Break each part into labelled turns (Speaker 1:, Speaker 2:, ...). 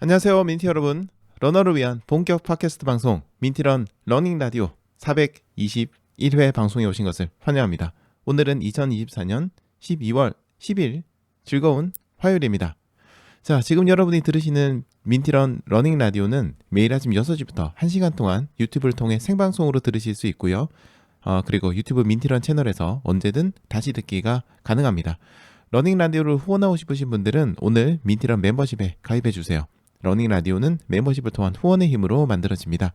Speaker 1: 안녕하세요, 민티 여러분. 러너를 위한 본격 팟캐스트 방송 민티런 러닝 라디오 421회 방송에 오신 것을 환영합니다. 오늘은 2024년 12월 10일 즐거운 화요일입니다. 자, 지금 여러분이 들으시는 민티런 러닝 라디오는 매일 아침 6시부터 1시간 동안 유튜브를 통해 생방송으로 들으실 수 있고요. 그리고 유튜브 민티런 채널에서 언제든 다시 듣기가 가능합니다. 러닝 라디오를 후원하고 싶으신 분들은 오늘 민티런 멤버십에 가입해 주세요. 러닝 라디오는 멤버십을 통한 후원의 힘으로 만들어집니다.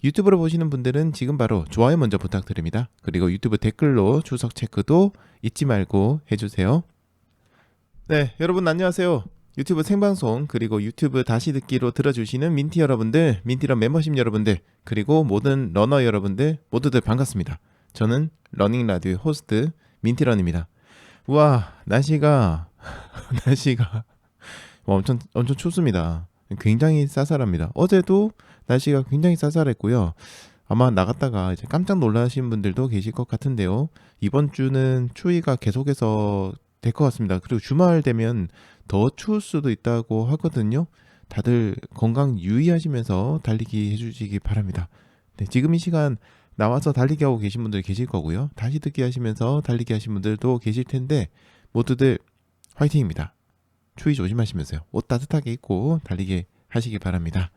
Speaker 1: 유튜브로 보시는 분들은 지금 바로 좋아요 먼저 부탁드립니다. 그리고 유튜브 댓글로 주석 체크도 잊지 말고 해주세요. 네, 여러분 안녕하세요. 유튜브 생방송 그리고 유튜브 다시 듣기로 들어주시는 민티 여러분들, 민티런 멤버십 여러분들, 그리고 모든 러너 여러분들 모두들 반갑습니다. 저는 러닝 라디오의 호스트 민티런입니다. 우와, 날씨가 엄청 춥습니다. 굉장히 쌀쌀합니다. 어제도 날씨가 굉장히 쌀쌀했고요. 아마 나갔다가 이제 깜짝 놀라신 분들도 계실 것 같은데요. 이번 주는 추위가 계속해서 될 것 같습니다. 그리고 주말 되면 더 추울 수도 있다고 하거든요. 다들 건강 유의하시면서 달리기 해주시기 바랍니다. 네, 지금 이 시간 나와서 달리기 하고 계신 분들 계실 거고요. 다시 듣기 하시면서 달리기 하신 분들도 계실 텐데 모두들 화이팅입니다. 추위 조심하시면서요. 옷 따뜻하게 입고 달리기 하시기 바랍니다.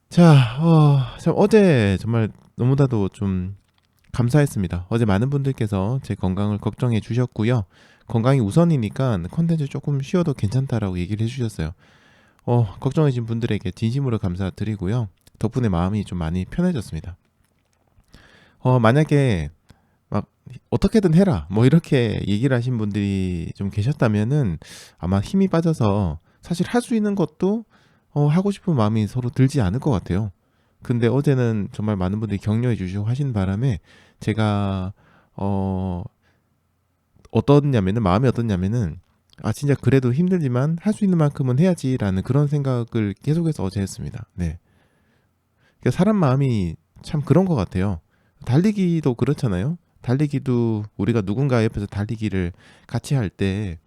Speaker 1: 자, 참 어제 정말 너무나도 좀 감사했습니다. 어제 많은 분들께서 제 건강을 걱정해 주셨고요. 건강이 우선이니까 컨텐츠 조금 쉬어도 괜찮다라고 얘기를 해주셨어요. 걱정해 주신 분들에게 진심으로 감사드리고요. 덕분에 마음이 좀 많이 편해졌습니다. 만약에 막 어떻게든 해라 뭐 이렇게 얘기를 하신 분들이 좀 계셨다면은 아마 힘이 빠져서 사실 할 수 있는 것도 하고 싶은 마음이 서로 들지 않을 것 같아요. 근데 어제는 정말 많은 분들이 격려해 주시고 하신 바람에 제가 마음이 어떻냐면은 진짜 그래도 힘들지만 할 수 있는 만큼은 해야지라는 그런 생각을 계속해서 어제 했습니다. 네. 그러니까 사람 마음이 참 그런 것 같아요. 달리기도 그렇잖아요. 달리기도 우리가 누군가 옆에서 달리기를 같이 할 때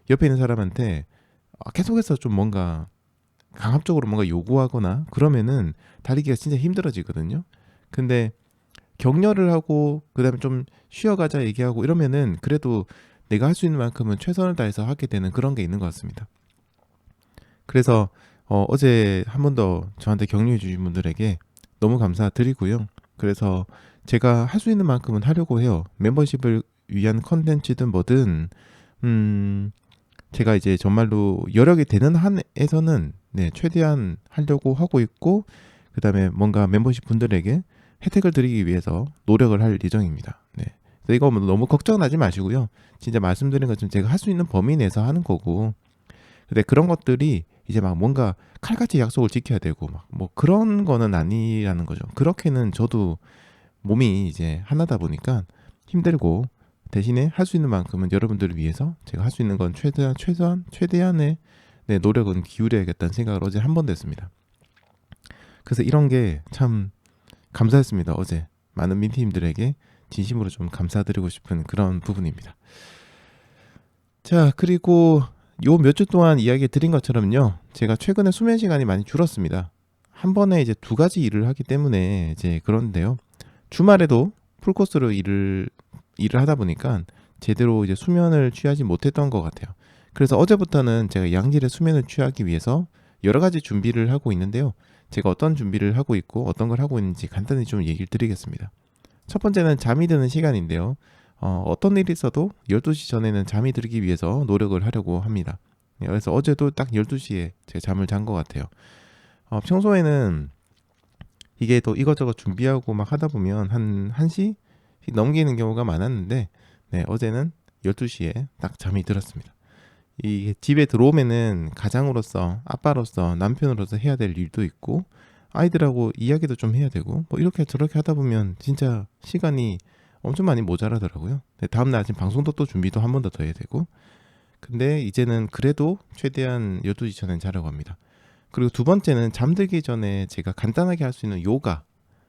Speaker 1: 옆에 있는 사람한테 계속해서 좀 뭔가 강압적으로 뭔가 요구하거나 그러면은 달리기가 진짜 힘들어지거든요. 근데 격려를 하고 그다음에 좀 쉬어가자 얘기하고 이러면은 그래도 내가 할 수 있는 만큼은 최선을 다해서 하게 되는 그런 게 있는 것 같습니다. 그래서 어제 한 번 더 저한테 격려해 주신 분들에게 너무 감사드리고요. 그래서 제가 할 수 있는 만큼은 하려고 해요. 멤버십을 위한 컨텐츠든 뭐든 제가 이제 정말로 여력이 되는 한에서는 최대한 하려고 하고 있고 그다음에 뭔가 멤버십 분들에게 혜택을 드리기 위해서 노력을 할 예정입니다. 네. 그래서 이거 너무 걱정하지 마시고요. 진짜 말씀드린 것처럼 제가 할 수 있는 범위 내에서 하는 거고 근데 그런 것들이 이제 막 뭔가 칼같이 약속을 지켜야 되고 막 뭐 그런 거는 아니라는 거죠. 그렇게는 저도 몸이 이제 하나다 보니까 힘들고 대신에 할 수 있는 만큼은 여러분들을 위해서 제가 할 수 있는 건 최대한의 노력은 기울여야겠다는 생각을 어제 한 번 됐습니다. 그래서 이런 게 참 감사했습니다. 어제 많은 민티님들에게 진심으로 좀 감사드리고 싶은 그런 부분입니다. 자, 그리고 요 몇 주 동안 이야기 드린 것처럼요. 제가 최근에 수면 시간이 많이 줄었습니다. 한 번에 이제 두 가지 일을 하기 때문에 이제 그런데요. 주말에도 풀코스로 일을 하다 보니까 제대로 이제 수면을 취하지 못했던 것 같아요. 그래서 어제부터는 제가 양질의 수면을 취하기 위해서 여러 가지 준비를 하고 있는데요. 제가 어떤 준비를 하고 있고 어떤 걸 하고 있는지 간단히 좀 얘기를 드리겠습니다. 첫 번째는 잠이 드는 시간인데요. 어떤 일이 있어도 12시 전에는 잠이 들기 위해서 노력을 하려고 합니다. 그래서 어제도 딱 12시에 제가 잠을 잔 것 같아요. 평소에는 이게 또 이것저것 준비하고 막 하다 보면 한 1시 넘기는 경우가 많았는데 어제는 12시에 딱 잠이 들었습니다. 이 집에 들어오면은 가장으로서 아빠로서 남편으로서 해야 될 일도 있고 아이들하고 이야기도 좀 해야 되고 뭐 이렇게 저렇게 하다 보면 진짜 시간이 엄청 많이 모자라더라고요. 다음날 아침 방송도 또 준비도 한 번 더 해야 되고 근데 이제는 그래도 최대한 12시 전엔 자려고 합니다. 그리고 두 번째는 잠들기 전에 제가 간단하게 할 수 있는 요가,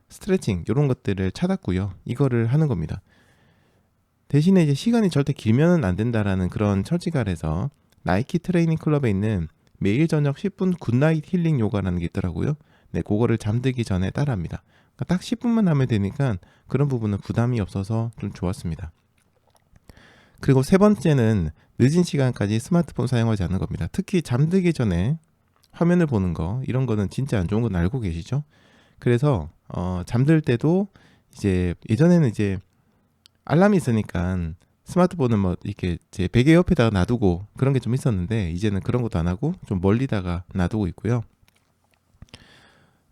Speaker 1: 스트레칭 이런 것들을 찾았고요. 이거를 하는 겁니다. 대신에 이제 시간이 절대 길면은 안 된다라는 그런 처지가 아래서 나이키 트레이닝 클럽에 있는 매일 저녁 10분 굿나잇 힐링 요가라는 게 있더라고요. 네, 그거를 잠들기 전에 따라합니다. 그러니까 딱 10분만 하면 되니까 그런 부분은 부담이 없어서 좀 좋았습니다. 그리고 세 번째는 늦은 시간까지 스마트폰 사용하지 않는 겁니다. 특히 잠들기 전에 화면을 보는 거, 이런 거는 진짜 안 좋은 건 알고 계시죠? 그래서 잠들 때도 이제 예전에는 이제 알람이 있으니까 스마트폰은 뭐 이렇게 제 베개 옆에다가 놔두고 그런 게 좀 있었는데, 이제는 그런 것도 안 하고 좀 멀리다가 놔두고 있고요.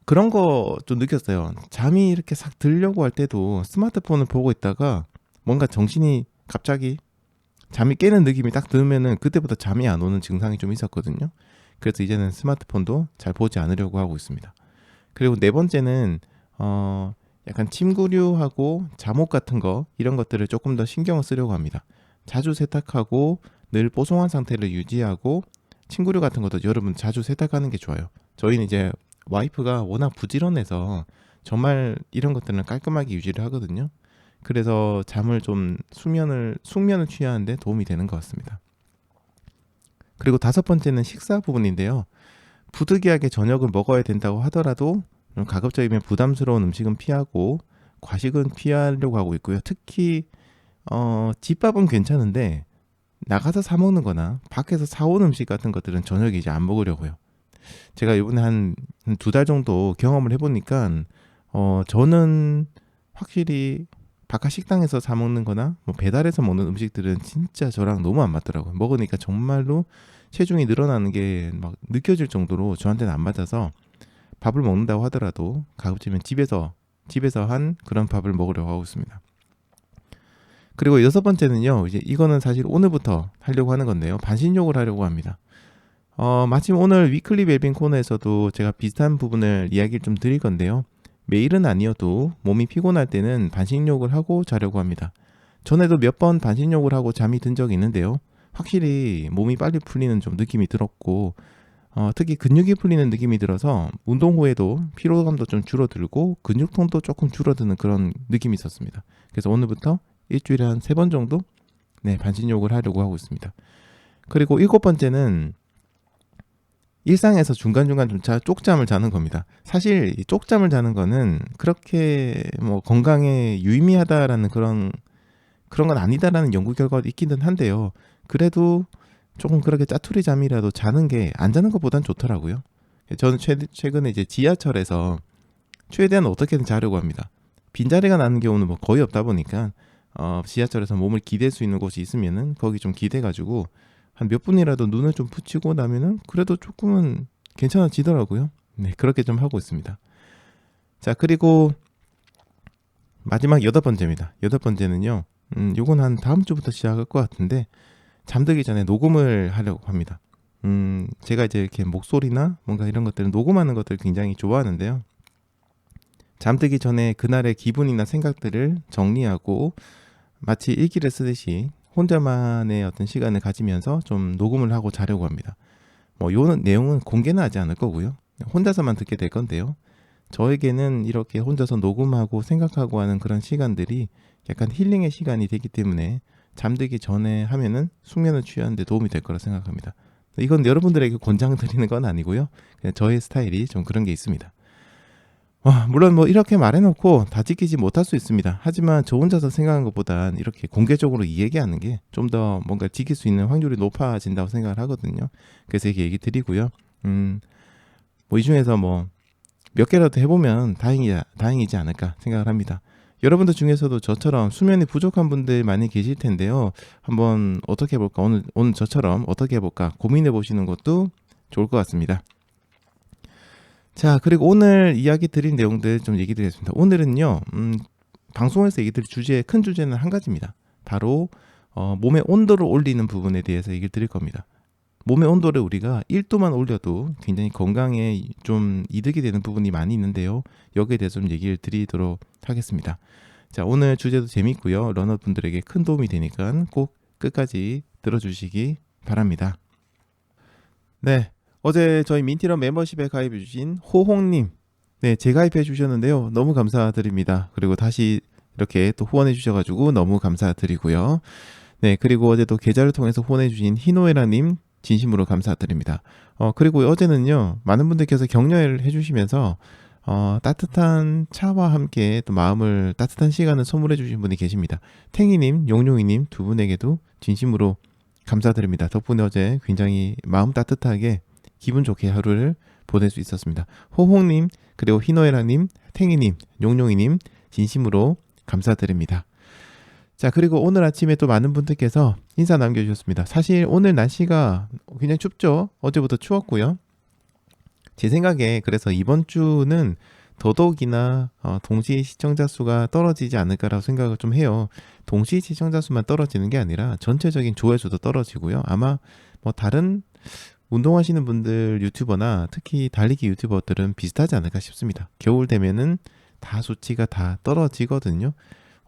Speaker 1: 그런 거 좀 느꼈어요. 잠이 이렇게 싹 들려고 할 때도 스마트폰을 보고 있다가 뭔가 정신이 갑자기 잠이 깨는 느낌이 딱 들면은 그때부터 잠이 안 오는 증상이 좀 있었거든요. 그래서 이제는 스마트폰도 잘 보지 않으려고 하고 있습니다. 그리고 네 번째는 약간 침구류하고 잠옷 같은 거, 이런 것들을 조금 더 신경을 쓰려고 합니다. 자주 세탁하고 늘 뽀송한 상태를 유지하고, 침구류 같은 것도 여러분 자주 세탁하는 게 좋아요. 저희는 이제 와이프가 워낙 부지런해서 정말 이런 것들은 깔끔하게 유지를 하거든요. 그래서 잠을 좀 숙면을 취하는데 도움이 되는 것 같습니다. 그리고 다섯 번째는 식사 부분인데요. 부득이하게 저녁을 먹어야 된다고 하더라도 가급적이면 부담스러운 음식은 피하고 과식은 피하려고 하고 있고요. 특히 집밥은 괜찮은데 나가서 사 먹는 거나 밖에서 사온 음식 같은 것들은 저녁에 이제 안 먹으려고요. 제가 이번에 한 두 달 정도 경험을 해보니까 저는 확실히 바깥 식당에서 사 먹는 거나 뭐 배달해서 먹는 음식들은 진짜 저랑 너무 안 맞더라고요. 먹으니까 정말로 체중이 늘어나는 게 막 느껴질 정도로 저한테는 안 맞아서, 밥을 먹는다고 하더라도 가급적이면 집에서 한 그런 밥을 먹으려고 하고 있습니다. 그리고 여섯 번째는요, 이제 이거는 사실 오늘부터 하려고 하는 건데요. 반신욕을 하려고 합니다. 마침 오늘 위클리 웰빙 코너에서도 제가 비슷한 부분을 이야기를 좀 드릴 건데요. 매일은 아니어도 몸이 피곤할 때는 반신욕을 하고 자려고 합니다. 전에도 몇 번 반신욕을 하고 잠이 든 적이 있는데요. 확실히 몸이 빨리 풀리는 좀 느낌이 들었고, 특히 근육이 풀리는 느낌이 들어서 운동 후에도 피로감도 좀 줄어들고 근육통도 조금 줄어드는 그런 느낌이 있었습니다. 그래서 오늘부터 일주일에 한 3번 정도 반신욕을 하려고 하고 있습니다. 그리고 일곱 번째는 일상에서 중간중간 좀 쪽잠을 자는 겁니다. 사실 이 쪽잠을 자는 거는 그렇게 뭐 건강에 유의미하다라는 그런 건 아니다라는 연구 결과도 있기는 한데요. 그래도 조금 그렇게 짜투리 잠이라도 자는 게 안 자는 것보단 좋더라고요. 저는 최근에 이제 지하철에서 최대한 어떻게든 자려고 합니다. 빈자리가 나는 경우는 뭐 거의 없다 보니까 지하철에서 몸을 기댈 수 있는 곳이 있으면은 거기 좀 기대가지고 한 몇 분이라도 눈을 좀 붙이고 나면은 그래도 조금은 괜찮아지더라고요. 네, 그렇게 좀 하고 있습니다. 자, 그리고 마지막 여덟 번째입니다. 여덟 번째는요, 요건 한 다음 주부터 시작할 것 같은데, 잠들기 전에 녹음을 하려고 합니다. 제가 이제 이렇게 목소리나 뭔가 이런 것들을 녹음하는 것들을 굉장히 좋아하는데요. 잠들기 전에 그날의 기분이나 생각들을 정리하고 마치 일기를 쓰듯이 혼자만의 어떤 시간을 가지면서 좀 녹음을 하고 자려고 합니다. 뭐 요 내용은 공개는 하지 않을 거고요. 혼자서만 듣게 될 건데요. 저에게는 이렇게 혼자서 녹음하고 생각하고 하는 그런 시간들이 약간 힐링의 시간이 되기 때문에 잠들기 전에 하면은 숙면을 취하는 데 도움이 될 거라 생각합니다. 이건 여러분들에게 권장드리는 건 아니고요. 그냥 저의 스타일이 좀 그런 게 있습니다. 물론 뭐 이렇게 말해놓고 다 지키지 못할 수 있습니다. 하지만 저 혼자서 생각하는 것보단 이렇게 공개적으로 얘기하는 게 좀 더 뭔가 지킬 수 있는 확률이 높아진다고 생각을 하거든요. 그래서 이렇게 얘기 드리고요. 뭐 이 중에서 뭐 몇 개라도 해보면 다행이지 않을까 생각을 합니다. 여러분들 중에서도 저처럼 수면이 부족한 분들 많이 계실 텐데요. 한번 어떻게 해볼까, 오늘 저처럼 어떻게 해볼까 고민해 보시는 것도 좋을 것 같습니다. 자, 그리고 오늘 이야기 드린 내용들 좀 얘기 드리겠습니다. 오늘은요, 방송에서 얘기 드릴 큰 주제는 한 가지입니다. 바로 몸의 온도를 올리는 부분에 대해서 얘기를 드릴 겁니다. 몸의 온도를 우리가 1도만 올려도 굉장히 건강에 좀 이득이 되는 부분이 많이 있는데요. 여기에 대해서 좀 얘기를 드리도록 하겠습니다. 자, 오늘 주제도 재밌고요. 러너분들에게 큰 도움이 되니까 꼭 끝까지 들어주시기 바랍니다. 네, 어제 저희 민티런 멤버십에 가입해주신 호홍님, 네, 재가입해 주셨는데요. 너무 감사드립니다. 그리고 다시 이렇게 또 후원해 주셔가지고 너무 감사드리고요. 네, 그리고 어제 또 계좌를 통해서 후원해 주신 희노애라님, 진심으로 감사드립니다. 그리고 어제는요, 많은 분들께서 격려를 해주시면서 따뜻한 차와 함께 또 마음을 따뜻한 시간을 선물해 주신 분이 계십니다. 탱이님, 용용이님 두 분에게도 진심으로 감사드립니다. 덕분에 어제 굉장히 마음 따뜻하게 기분 좋게 하루를 보낼 수 있었습니다. 호홍님, 그리고 희노애라님, 탱이님, 용용이님 진심으로 감사드립니다. 자, 그리고 오늘 아침에 또 많은 분들께서 인사 남겨주셨습니다. 사실 오늘 날씨가 굉장히 춥죠. 어제부터 추웠고요. 제 생각에 그래서 이번 주는 더더욱이나 동시 시청자 수가 떨어지지 않을까라고 생각을 좀 해요. 동시 시청자 수만 떨어지는 게 아니라 전체적인 조회수도 떨어지고요. 아마 뭐 다른 운동하시는 분들 유튜버나 특히 달리기 유튜버들은 비슷하지 않을까 싶습니다. 겨울 되면은 다 수치가 다 떨어지거든요.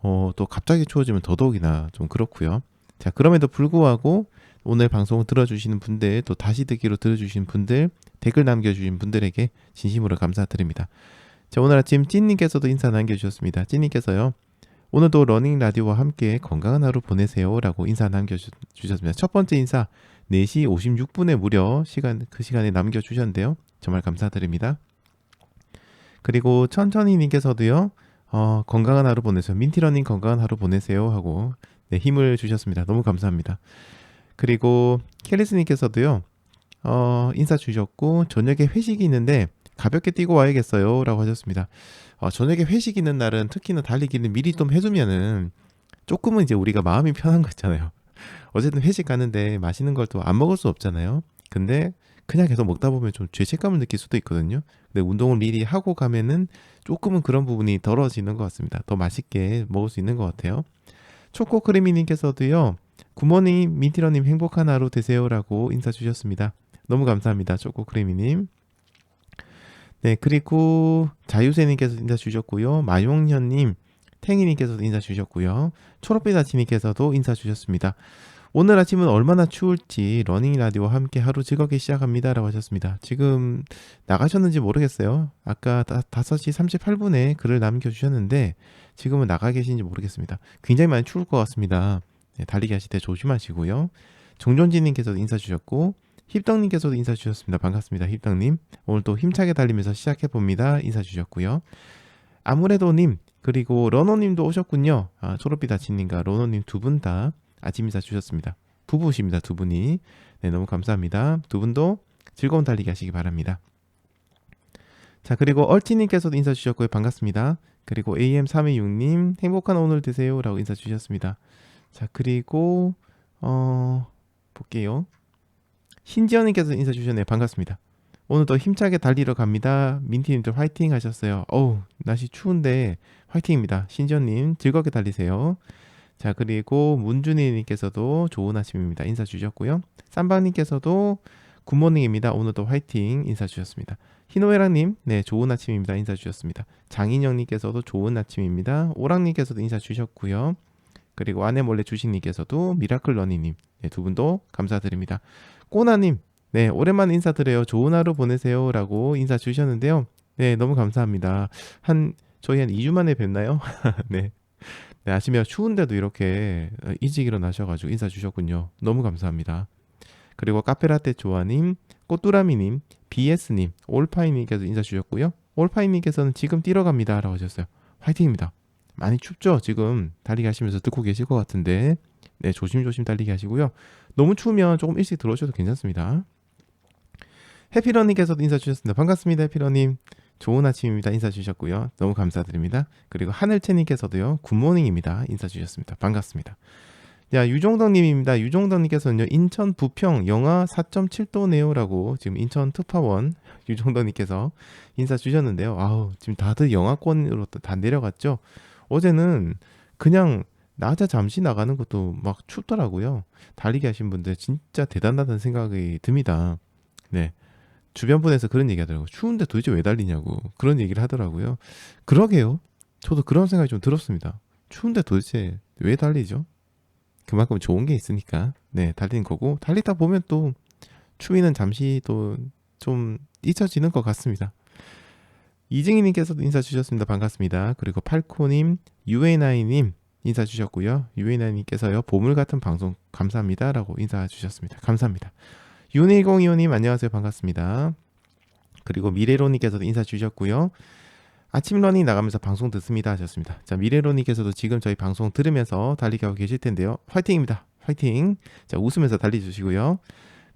Speaker 1: 또 갑자기 추워지면 더더욱이나 좀 그렇고요. 자, 그럼에도 불구하고 오늘 방송을 들어주시는 분들, 또 다시 듣기로 들어주신 분들, 댓글 남겨주신 분들에게 진심으로 감사드립니다. 자, 오늘 아침 찐님께서도 인사 남겨주셨습니다. 찐님께서요, 오늘도 러닝 라디오와 함께 건강한 하루 보내세요 라고 인사 남겨주셨습니다. 첫 번째 인사 4시 56분에 무려 그 시간에 남겨주셨는데요. 정말 감사드립니다. 그리고 천천히님께서도요, 건강한 하루 보내세요. 민티러닝 건강한 하루 보내세요 하고 네, 힘을 주셨습니다. 너무 감사합니다. 그리고 켈리스님께서도요, 인사 주셨고, 저녁에 회식이 있는데 가볍게 뛰고 와야겠어요 라고 하셨습니다. 저녁에 회식 있는 날은 특히나 달리기는 미리 좀 해두면은 조금은 이제 우리가 마음이 편한 거 있잖아요. 어쨌든 회식 가는데 맛있는 걸 또 안 먹을 수 없잖아요. 근데 그냥 계속 먹다 보면 좀 죄책감을 느낄 수도 있거든요. 근데 운동을 미리 하고 가면은 조금은 그런 부분이 덜어지는 것 같습니다. 더 맛있게 먹을 수 있는 것 같아요. 초코크리미님께서도요, 굿모닝 민티러님 행복한 하루 되세요라고 인사 주셨습니다. 너무 감사합니다. 초코크리미님. 네, 그리고 자유세님께서 인사 주셨고요. 마용현님, 탱이님께서도 인사 주셨고요. 초록빛아치님께서도 인사 주셨습니다. 오늘 아침은 얼마나 추울지 러닝 라디오와 함께 하루 즐겁게 시작합니다 라고 하셨습니다. 지금 나가셨는지 모르겠어요. 아까 5시 38분에 글을 남겨주셨는데 지금은 나가 계신지 모르겠습니다. 굉장히 많이 추울 것 같습니다. 네, 달리기 하실 때 조심하시고요. 정존지님께서도 인사 주셨고, 힙덕님께서도 인사 주셨습니다. 반갑습니다. 힙덕님. 오늘 또 힘차게 달리면서 시작해봅니다. 인사 주셨고요. 아무래도님, 그리고 러너님도 오셨군요. 초록빛 아침님과 러너님 두 분 다 아침 인사 주셨습니다. 부부십니다. 두 분이. 네, 너무 감사합니다. 두 분도 즐거운 달리기 하시기 바랍니다. 자, 그리고 얼티님께서도 인사 주셨고요. 반갑습니다. 그리고 AM326님 행복한 오늘 되세요 라고 인사 주셨습니다. 자, 그리고 볼게요. 신지연님께서 인사 주셨네요. 반갑습니다. 오늘도 힘차게 달리러 갑니다. 민티님들 화이팅 하셨어요. 날씨 추운데 화이팅입니다. 신지연님 즐겁게 달리세요. 자, 그리고 문준희님께서도 좋은 아침입니다. 인사 주셨고요. 쌈방님께서도 굿모닝입니다. 오늘도 화이팅 인사 주셨습니다. 희노애랑님, 네, 좋은 아침입니다. 인사 주셨습니다. 장인영님께서도 좋은 아침입니다. 오랑님께서도 인사 주셨고요. 그리고 아내몰래 주식님께서도 미라클러니님, 네, 두 분도 감사드립니다. 꼬나님, 네, 오랜만에 인사드려요. 좋은 하루 보내세요 라고 인사 주셨는데요. 네, 너무 감사합니다. 저희 한 2주 만에 뵙나요? 네. 네, 아침에 추운데도 이렇게 일찍 일어나셔가지고 인사 주셨군요. 너무 감사합니다. 그리고 카페라떼 조아님, 꽃두라미님, BS님, 올파이님께서 인사 주셨고요. 올파이님께서는 지금 뛰러 갑니다 라고 하셨어요. 화이팅입니다. 많이 춥죠? 지금 달리기 하시면서 듣고 계실 것 같은데 네, 조심조심 달리기 하시고요. 너무 추우면 조금 일찍 들어오셔도 괜찮습니다. 해피러님께서도 인사 주셨습니다. 반갑습니다. 해피러님. 좋은 아침입니다. 인사 주셨고요. 너무 감사드립니다. 그리고 하늘채님께서도요. 굿모닝입니다. 인사 주셨습니다. 반갑습니다. 자, 유종덕님입니다. 유종덕님께서는요. 인천 부평 영하 4.7도네요 라고 지금 인천 특파원 유종덕님께서 인사 주셨는데요. 지금 다들 영하권으로 다 내려갔죠. 어제는 그냥 낮에 잠시 나가는 것도 막 춥더라고요. 달리기 하신 분들 진짜 대단하다는 생각이 듭니다. 네. 주변 분에서 그런 얘기 하더라고요. 추운데 도대체 왜 달리냐고 그런 얘기를 하더라고요. 그러게요. 저도 그런 생각이 좀 들었습니다. 추운데 도대체 왜 달리죠? 그만큼 좋은 게 있으니까 네, 달리는 거고, 달리다 보면 또 추위는 잠시 또 좀 잊혀지는 것 같습니다. 이증희님께서도 인사 주셨습니다. 반갑습니다. 그리고 팔코님, UNI님 인사 주셨고요. UNI님께서요. 보물 같은 방송 감사합니다 라고 인사 주셨습니다. 감사합니다. 윤1025님 안녕하세요. 반갑습니다. 그리고 미래로님께서도 인사 주셨고요. 아침 러닝 나가면서 방송 듣습니다 하셨습니다. 자, 미래로님께서도 지금 저희 방송 들으면서 달리기 하고 계실 텐데요. 화이팅입니다. 화이팅. 자, 웃으면서 달리주시고요.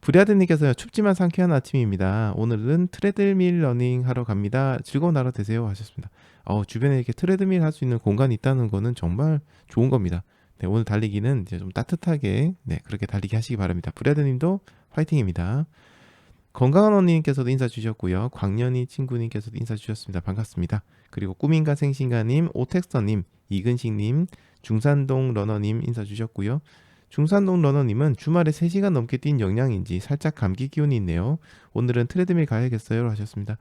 Speaker 1: 브리아드님께서요. 춥지만 상쾌한 아침입니다. 오늘은 트레드밀 러닝 하러 갑니다. 즐거운 하루 되세요 하셨습니다. 주변에 이렇게 트레드밀 할 수 있는 공간이 있다는 거는 정말 좋은 겁니다. 네, 오늘 달리기는 이제 좀 따뜻하게 그렇게 달리기 하시기 바랍니다. 브리아드님도 화이팅입니다. 건강한 언니님께서도 인사 주셨고요. 광년이 친구님께서도 인사 주셨습니다. 반갑습니다. 그리고 꿈인가 생신가님, 오텍서님, 이근식님, 중산동 러너님 인사 주셨고요. 중산동 러너님은 주말에 3시간 넘게 뛴 영양인지 살짝 감기 기운이 있네요. 오늘은 트레드밀 가야겠어요 하셨습니다.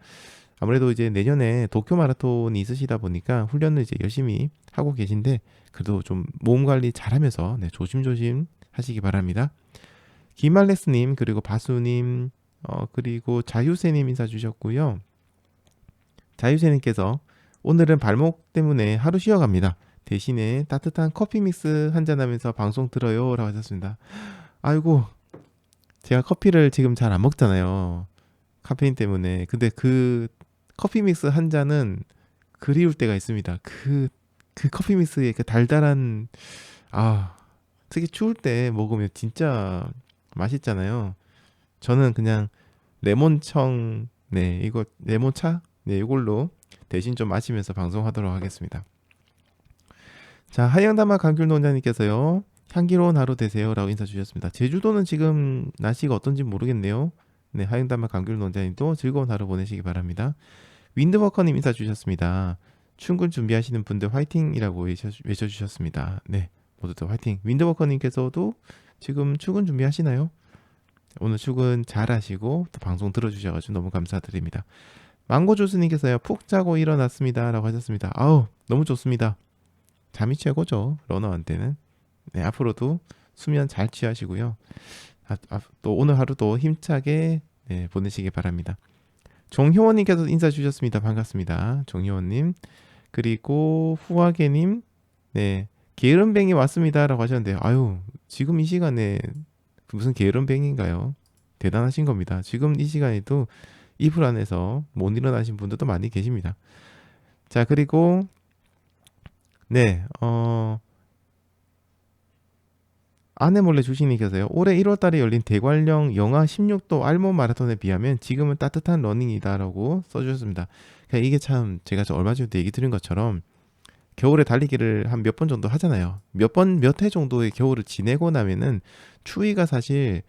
Speaker 1: 아무래도 이제 내년에 도쿄 마라톤이 있으시다 보니까 훈련을 이제 열심히 하고 계신데 그래도 좀 몸 관리 잘하면서 조심조심 하시기 바랍니다. 김알레스님 그리고 바수님 그리고 자유세님 인사 주셨고요. 자유세님께서 오늘은 발목 때문에 하루 쉬어갑니다. 대신에 따뜻한 커피 믹스 한잔하면서 방송 들어요 라고 하셨습니다. 아이고 제가 커피를 지금 잘 안 먹잖아요. 카페인 때문에. 근데 그 커피 믹스 한 잔은 그리울 때가 있습니다. 그 커피 믹스의 그 달달한 특히 추울 때 먹으면 진짜 맛있잖아요. 저는 그냥 레몬청 이거 레몬차 이걸로 대신 좀 마시면서 방송하도록 하겠습니다. 자, 하양다마 감귤농장님께서요. 향기로운 하루 되세요 라고 인사 주셨습니다. 제주도는 지금 날씨가 어떤지 모르겠네요. 네, 하양다마 감귤농장님도 즐거운 하루 보내시기 바랍니다. 윈드워커님 인사 주셨습니다. 출근 준비하시는 분들 화이팅이라고 외쳐주셨습니다. 네, 모두들 화이팅. 윈드워커님께서도 지금 출근 준비하시나요? 오늘 출근 잘 하시고 또 방송 들어주셔가지고 너무 감사드립니다. 망고주스님께서요. 푹 자고 일어났습니다 라고 하셨습니다. 너무 좋습니다. 잠이 최고죠. 러너한테는. 네, 앞으로도 수면 잘 취하시고요. 또 오늘 하루도 힘차게 보내시기 바랍니다. 정효원님께서 인사 주셨습니다. 반갑습니다. 정효원님. 그리고 후하게님. 네, 게으름뱅이 왔습니다 라고 하셨는데 지금 이 시간에 무슨 게으름뱅인가요? 대단하신 겁니다. 지금 이 시간에도 이불 안에서 못 일어나신 분들도 많이 계십니다. 자, 그리고 아내몰래 주신님께서요. 올해 1월달에 열린 대관령 영하 16도 알몬 마라톤에 비하면 지금은 따뜻한 러닝이다 라고 써주셨습니다. 그러니까 이게 참 제가 얼마 전에 얘기 드린 것처럼 겨울에 달리기를 한 몇 번 정도 하잖아요. 몇 해 정도의 겨울을 지내고 나면은 추위가 사실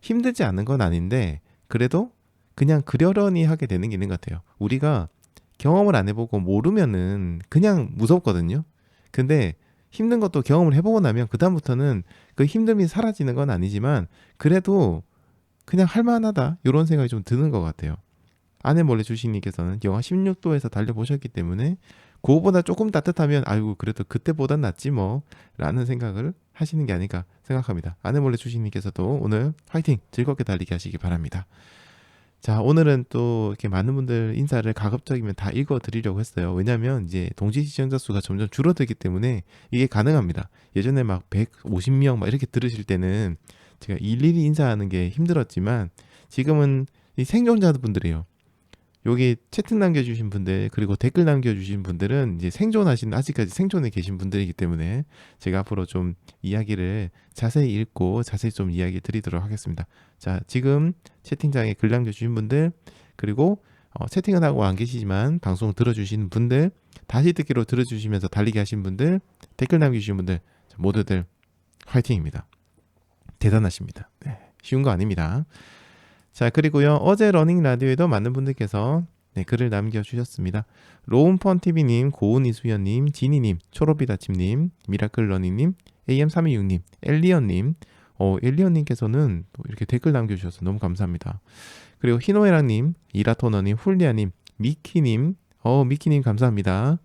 Speaker 1: 힘들지 않은 건 아닌데 그래도 그냥 그러려니 하게 되는 게 있는 것 같아요. 우리가 경험을 안 해보고 모르면은 그냥 무섭거든요. 근데 힘든 것도 경험을 해보고 나면 그다음부터는 그 힘듦이 사라지는 건 아니지만 그래도 그냥 할만하다 이런 생각이 좀 드는 것 같아요. 아내 몰래 주식님께서는 영하 16도에서 달려보셨기 때문에 그거보다 조금 따뜻하면 그래도 그때보단 낫지 뭐 라는 생각을 하시는 게 아닐까 생각합니다. 아내 몰래 주식님께서도 오늘 화이팅 즐겁게 달리기 하시기 바랍니다. 자, 오늘은 또 이렇게 많은 분들 인사를 가급적이면 다 읽어드리려고 했어요. 왜냐면 이제 동시 시청자 수가 점점 줄어들기 때문에 이게 가능합니다. 예전에 막 150명 막 이렇게 들으실 때는 제가 일일이 인사하는 게 힘들었지만 지금은 이 생존자분들이에요. 여기 채팅 남겨주신 분들 그리고 댓글 남겨주신 분들은 이제 아직까지 생존에 계신 분들이기 때문에 제가 앞으로 좀 이야기를 자세히 읽고 자세히 좀 이야기 드리도록 하겠습니다. 자, 지금 채팅창에 글 남겨주신 분들 그리고 채팅은 하고 안 계시지만 방송 들어주시는 분들 다시 듣기로 들어주시면서 달리기 하신 분들 댓글 남겨주신 분들 모두들 화이팅입니다. 대단하십니다. 쉬운 거 아닙니다. 자, 그리고요 어제 러닝 라디오에도 많은 분들께서 글을 남겨주셨습니다. 로운펀TV님, 고은이수연님, 지니님, 초록비다침님, 미라클러닝님, AM326님, 엘리언님 엘리언님께서는 또 이렇게 댓글 남겨주셔서 너무 감사합니다. 그리고 희노애랑님, 이라토너님, 훌리아님, 미키님 미키님 감사합니다.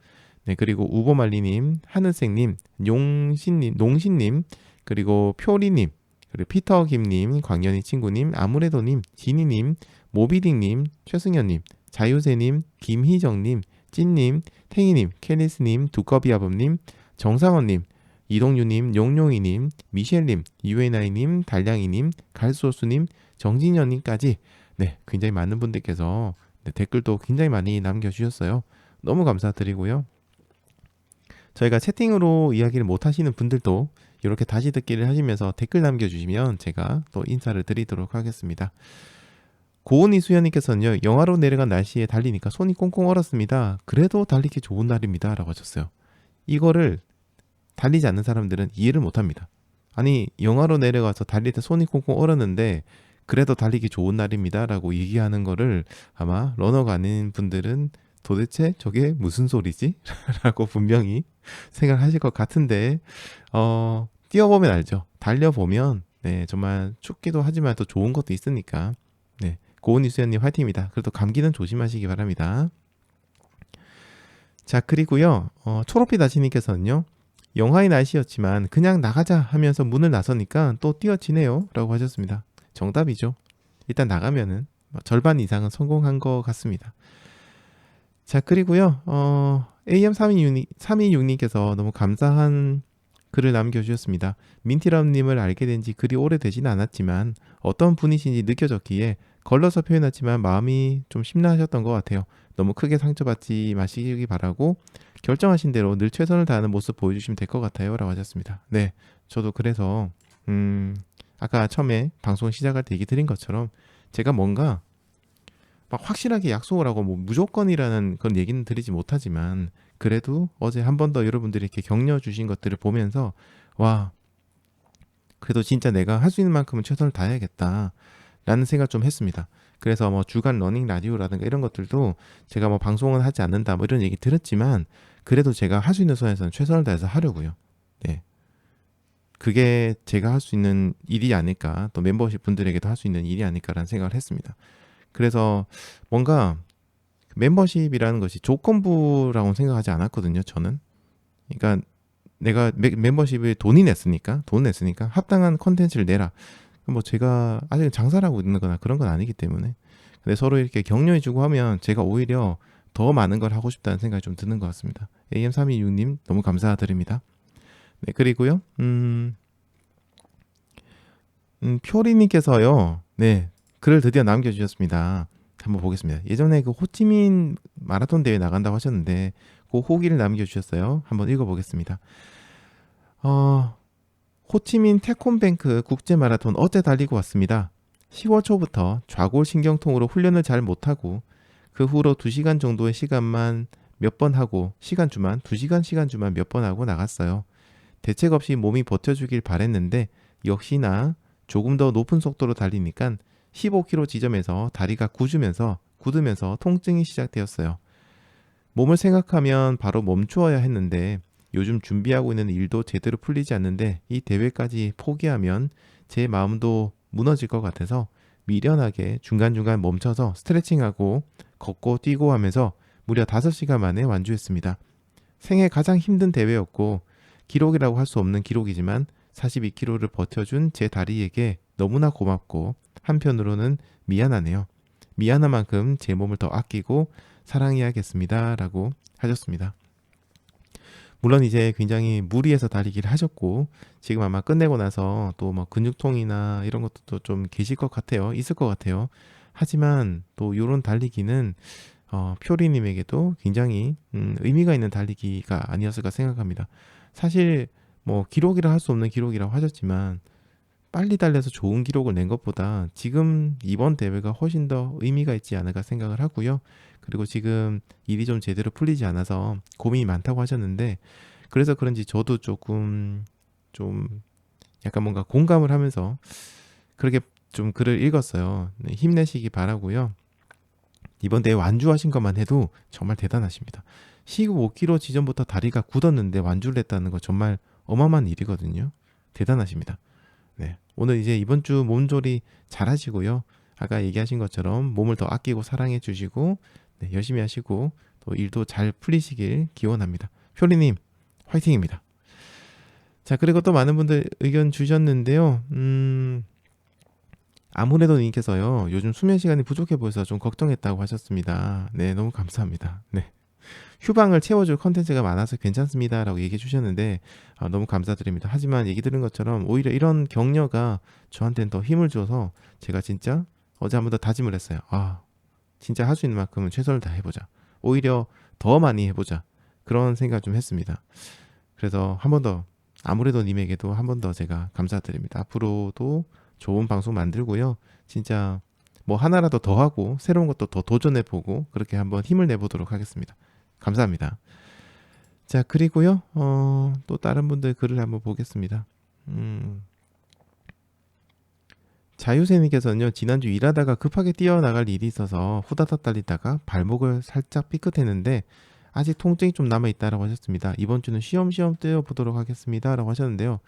Speaker 1: 네, 그리고 우보말리님, 하늘색님, 농신님, 그리고 표리님, 그리고 피터김님, 광연이 친구님, 아무래도님, 지니님, 모비딩님, 최승현님, 자유세님, 김희정님, 찐님, 탱이님, 캐니스님, 두꺼비아범님, 정상원님, 이동유님, 용용이님, 미셸님, 유에나이님, 달량이님, 갈소수님, 정진현님까지 네, 굉장히 많은 분들께서 네, 댓글도 굉장히 많이 남겨주셨어요. 너무 감사드리고요. 저희가 채팅으로 이야기를 못 하시는 분들도 이렇게 다시 듣기를 하시면서 댓글 남겨주시면 제가 또 인사를 드리도록 하겠습니다. 고은이 수연님께서는요, 영하로 내려간 날씨에 달리니까 손이 꽁꽁 얼었습니다. 그래도 달리기 좋은 날입니다. 라고 하셨어요. 이거를 달리지 않는 사람들은 이해를 못 합니다. 아니, 영하로 내려가서 달릴 때 손이 꽁꽁 얼었는데 그래도 달리기 좋은 날입니다. 라고 얘기하는 거를 아마 러너가 아닌 분들은 도대체 저게 무슨 소리지? 라고 분명히 생각하실 것 같은데, 뛰어보면 알죠. 달려보면, 네, 정말 춥기도 하지만 또 좋은 것도 있으니까, 네, 고은이 수연님 화이팅입니다. 그래도 감기는 조심하시기 바랍니다. 자, 그리고요, 초록빛 아시님께서는요, 영하의 날씨였지만 그냥 나가자 하면서 문을 나서니까 또 뛰어지네요. 라고 하셨습니다. 정답이죠. 일단 나가면은 절반 이상은 성공한 것 같습니다. 자, 그리고요, AM326님께서 너무 감사한 글을 남겨주셨습니다. 민티럼님을 알게 된 지 그리 오래되진 않았지만 어떤 분이신지 느껴졌기에 걸러서 표현했지만 마음이 좀 심란하셨던 것 같아요. 너무 크게 상처받지 마시기 바라고 결정하신 대로 늘 최선을 다하는 모습 보여주시면 될 것 같아요. 라고 하셨습니다. 네, 저도 그래서 아까 처음에 방송 시작할 때 얘기 드린 것처럼 제가 뭔가 막 확실하게 약속을 하고 뭐 무조건이라는 그런 얘기는 드리지 못하지만 그래도 어제 한 번 더 여러분들이 이렇게 격려 주신 것들을 보면서 와, 그래도 진짜 내가 할 수 있는 만큼은 최선을 다해야겠다 라는 생각을 좀 했습니다. 그래서 뭐 주간 러닝 라디오라든가 이런 것들도 제가 뭐 방송은 하지 않는다 뭐 이런 얘기 들었지만 그래도 제가 할 수 있는 선에서는 최선을 다해서 하려고요. 네, 그게 제가 할 수 있는 일이 아닐까, 또 멤버십 분들에게도 할 수 있는 일이 아닐까라는 생각을 했습니다. 그래서 뭔가 멤버십이라는 것이 조건부라고 생각하지 않았거든요, 저는. 그러니까 내가 멤버십에 돈 냈으니까 합당한 컨텐츠를 내라. 뭐 제가 아직 장사를 하고 있는 거나 그런 건 아니기 때문에. 근데 서로 이렇게 격려해주고 하면 제가 오히려 더 많은 걸 하고 싶다는 생각이 좀 드는 것 같습니다. AM326님 너무 감사드립니다. 네, 그리고요, 표리님께서요, 네, 글을 드디어 남겨주셨습니다. 한번 보겠습니다. 예전에 그 호치민 마라톤 대회 나간다고 하셨는데 그 후기를 남겨주셨어요. 한번 읽어보겠습니다. 호치민 태콤뱅크 국제마라톤 어제 달리고 왔습니다. 10월 초부터 좌골신경통으로 훈련을 잘 못하고 그 후로 2시간 정도의 시간만 몇 번 하고 시간주만 2시간 시간주만 몇 번 하고 나갔어요. 대책 없이 몸이 버텨주길 바랬는데 역시나 조금 더 높은 속도로 달리니까 15km 지점에서 다리가 굳으면서 통증이 시작되었어요. 몸을 생각하면 바로 멈추어야 했는데 요즘 준비하고 있는 일도 제대로 풀리지 않는데 이 대회까지 포기하면 제 마음도 무너질 것 같아서 미련하게 중간중간 멈춰서 스트레칭하고 걷고 뛰고 하면서 무려 5시간 만에 완주했습니다. 생애 가장 힘든 대회였고 기록이라고 할 수 없는 기록이지만 42km를 버텨준 제 다리에게 너무나 고맙고 한편으로는 미안하네요. 미안한 만큼 제 몸을 더 아끼고 사랑해야겠습니다. 라고 하셨습니다. 물론 이제 굉장히 무리해서 달리기를 하셨고 지금 아마 끝내고 나서 또 뭐 근육통이나 이런 것도 또 좀 계실 것 같아요. 있을 것 같아요. 하지만 또 이런 달리기는 표리님에게도 굉장히 의미가 있는 달리기가 아니었을까 생각합니다. 사실 뭐 기록이라 할 수 없는 기록이라고 하셨지만 빨리 달려서 좋은 기록을 낸 것보다 지금 이번 대회가 훨씬 더 의미가 있지 않을까 생각을 하고요. 그리고 지금 일이 좀 제대로 풀리지 않아서 고민이 많다고 하셨는데 그래서 그런지 저도 조금 좀 약간 뭔가 공감을 하면서 그렇게 좀 글을 읽었어요. 네, 힘내시기 바라고요. 이번 대회 완주하신 것만 해도 정말 대단하십니다. 15km 지점부터 다리가 굳었는데 완주를 했다는 거 정말 어마어마한 일이거든요. 대단하십니다. 네, 오늘 이제 이번 주 몸조리 잘 하시고요. 아까 얘기하신 것처럼 몸을 더 아끼고 사랑해 주시고 네, 열심히 하시고 또 일도 잘 풀리시길 기원합니다. 효리님 화이팅입니다. 자, 그리고 또 많은 분들 의견 주셨는데요. 아무래도 님께서요. 요즘 수면 시간이 부족해 보여서 좀 걱정했다고 하셨습니다. 네, 너무 감사합니다. 네. 휴방을 채워줄 컨텐츠가 많아서 괜찮습니다라고 얘기해 주셨는데 너무 감사드립니다. 하지만 얘기 들은 것처럼 오히려 이런 격려가 저한테는 더 힘을 줘서 제가 진짜 어제 한 번 더 다짐을 했어요. 진짜 할 수 있는 만큼은 최선을 다해보자. 오히려 더 많이 해보자. 그런 생각 좀 했습니다. 그래서 한 번 더 아무래도 님에게도 한 번 더 제가 감사드립니다. 앞으로도 좋은 방송 만들고요. 진짜 뭐 하나라도 더 하고 새로운 것도 더 도전해보고 그렇게 한번 힘을 내보도록 하겠습니다. 감사합니다. 자, 그리고요. 또 다른 분들 글을 한번 보겠습니다. 자유세님께서는요. 지난주 일하다가 급하게 뛰어나갈 일이 있어서 후다닥 달리다가 발목을 살짝 삐끗했는데 아직 통증이 좀 남아있다라고 하셨습니다. 이번 주는 쉬엄쉬엄 뛰어보도록 하겠습니다 라고 하셨는데요.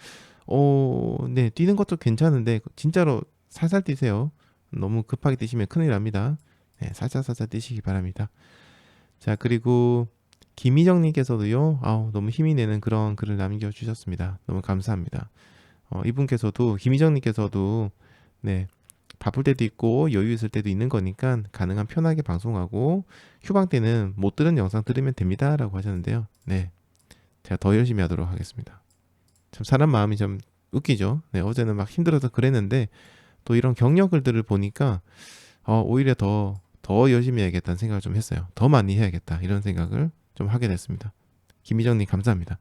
Speaker 1: 네, 뛰는 것도 괜찮은데 진짜로 살살 뛰세요. 너무 급하게 뛰시면 큰일 납니다. 네, 살살 뛰시기 바랍니다. 자, 그리고 김희정님께서도요. 너무 힘이 내는 그런 글을 남겨주셨습니다. 너무 감사합니다. 이분께서도 김희정님께서도 네, 바쁠 때도 있고 여유 있을 때도 있는 거니까 가능한 편하게 방송하고 휴방 때는 못 들은 영상 들으면 됩니다 라고 하셨는데요. 네, 제가 더 열심히 하도록 하겠습니다. 참 사람 마음이 좀 웃기죠. 네, 어제는 막 힘들어서 그랬는데 또 이런 격려 글들을 보니까 오히려 더 열심히 해야겠다는 생각을 좀 했어요. 더 많이 해야겠다 이런 생각을 좀 하게 됐습니다. 김희정님 감사합니다.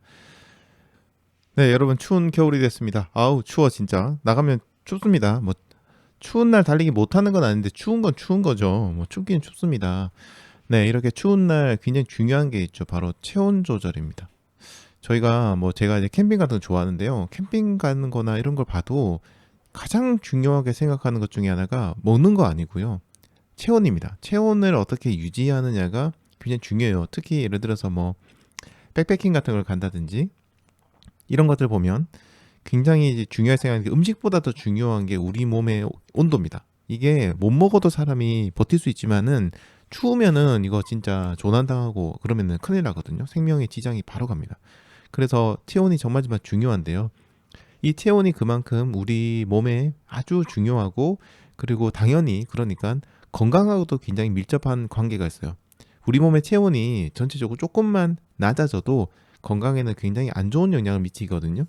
Speaker 1: 네, 여러분 추운 겨울이 됐습니다. 추워 진짜. 나가면 춥습니다. 뭐 추운 날 달리기 못하는 건 아닌데 추운 건 추운 거죠. 뭐 춥긴 춥습니다. 네, 이렇게 추운 날 굉장히 중요한 게 있죠. 바로 체온 조절입니다. 제가 이제 캠핑 같은 거 좋아하는데요. 캠핑 가는 거나 이런 걸 봐도 가장 중요하게 생각하는 것 중에 하나가 먹는 거 아니고요. 체온입니다. 체온을 어떻게 유지하느냐가 굉장히 중요해요. 특히 예를 들어서 백패킹 같은 걸 간다든지 이런 것들 보면 굉장히 중요하게 생각하는 게 음식보다 더 중요한 게 우리 몸의 온도입니다. 이게 못 먹어도 사람이 버틸 수 있지만은 추우면은 이거 진짜 조난당하고 그러면은 큰일 나거든요. 생명에 지장이 바로 갑니다. 그래서 체온이 정말 중요한데요. 이 체온이 그만큼 우리 몸에 아주 중요하고 그리고 당연히 그러니까 건강하고도 굉장히 밀접한 관계가 있어요. 우리 몸의 체온이 전체적으로 조금만 낮아져도 건강에는 굉장히 안 좋은 영향을 미치거든요.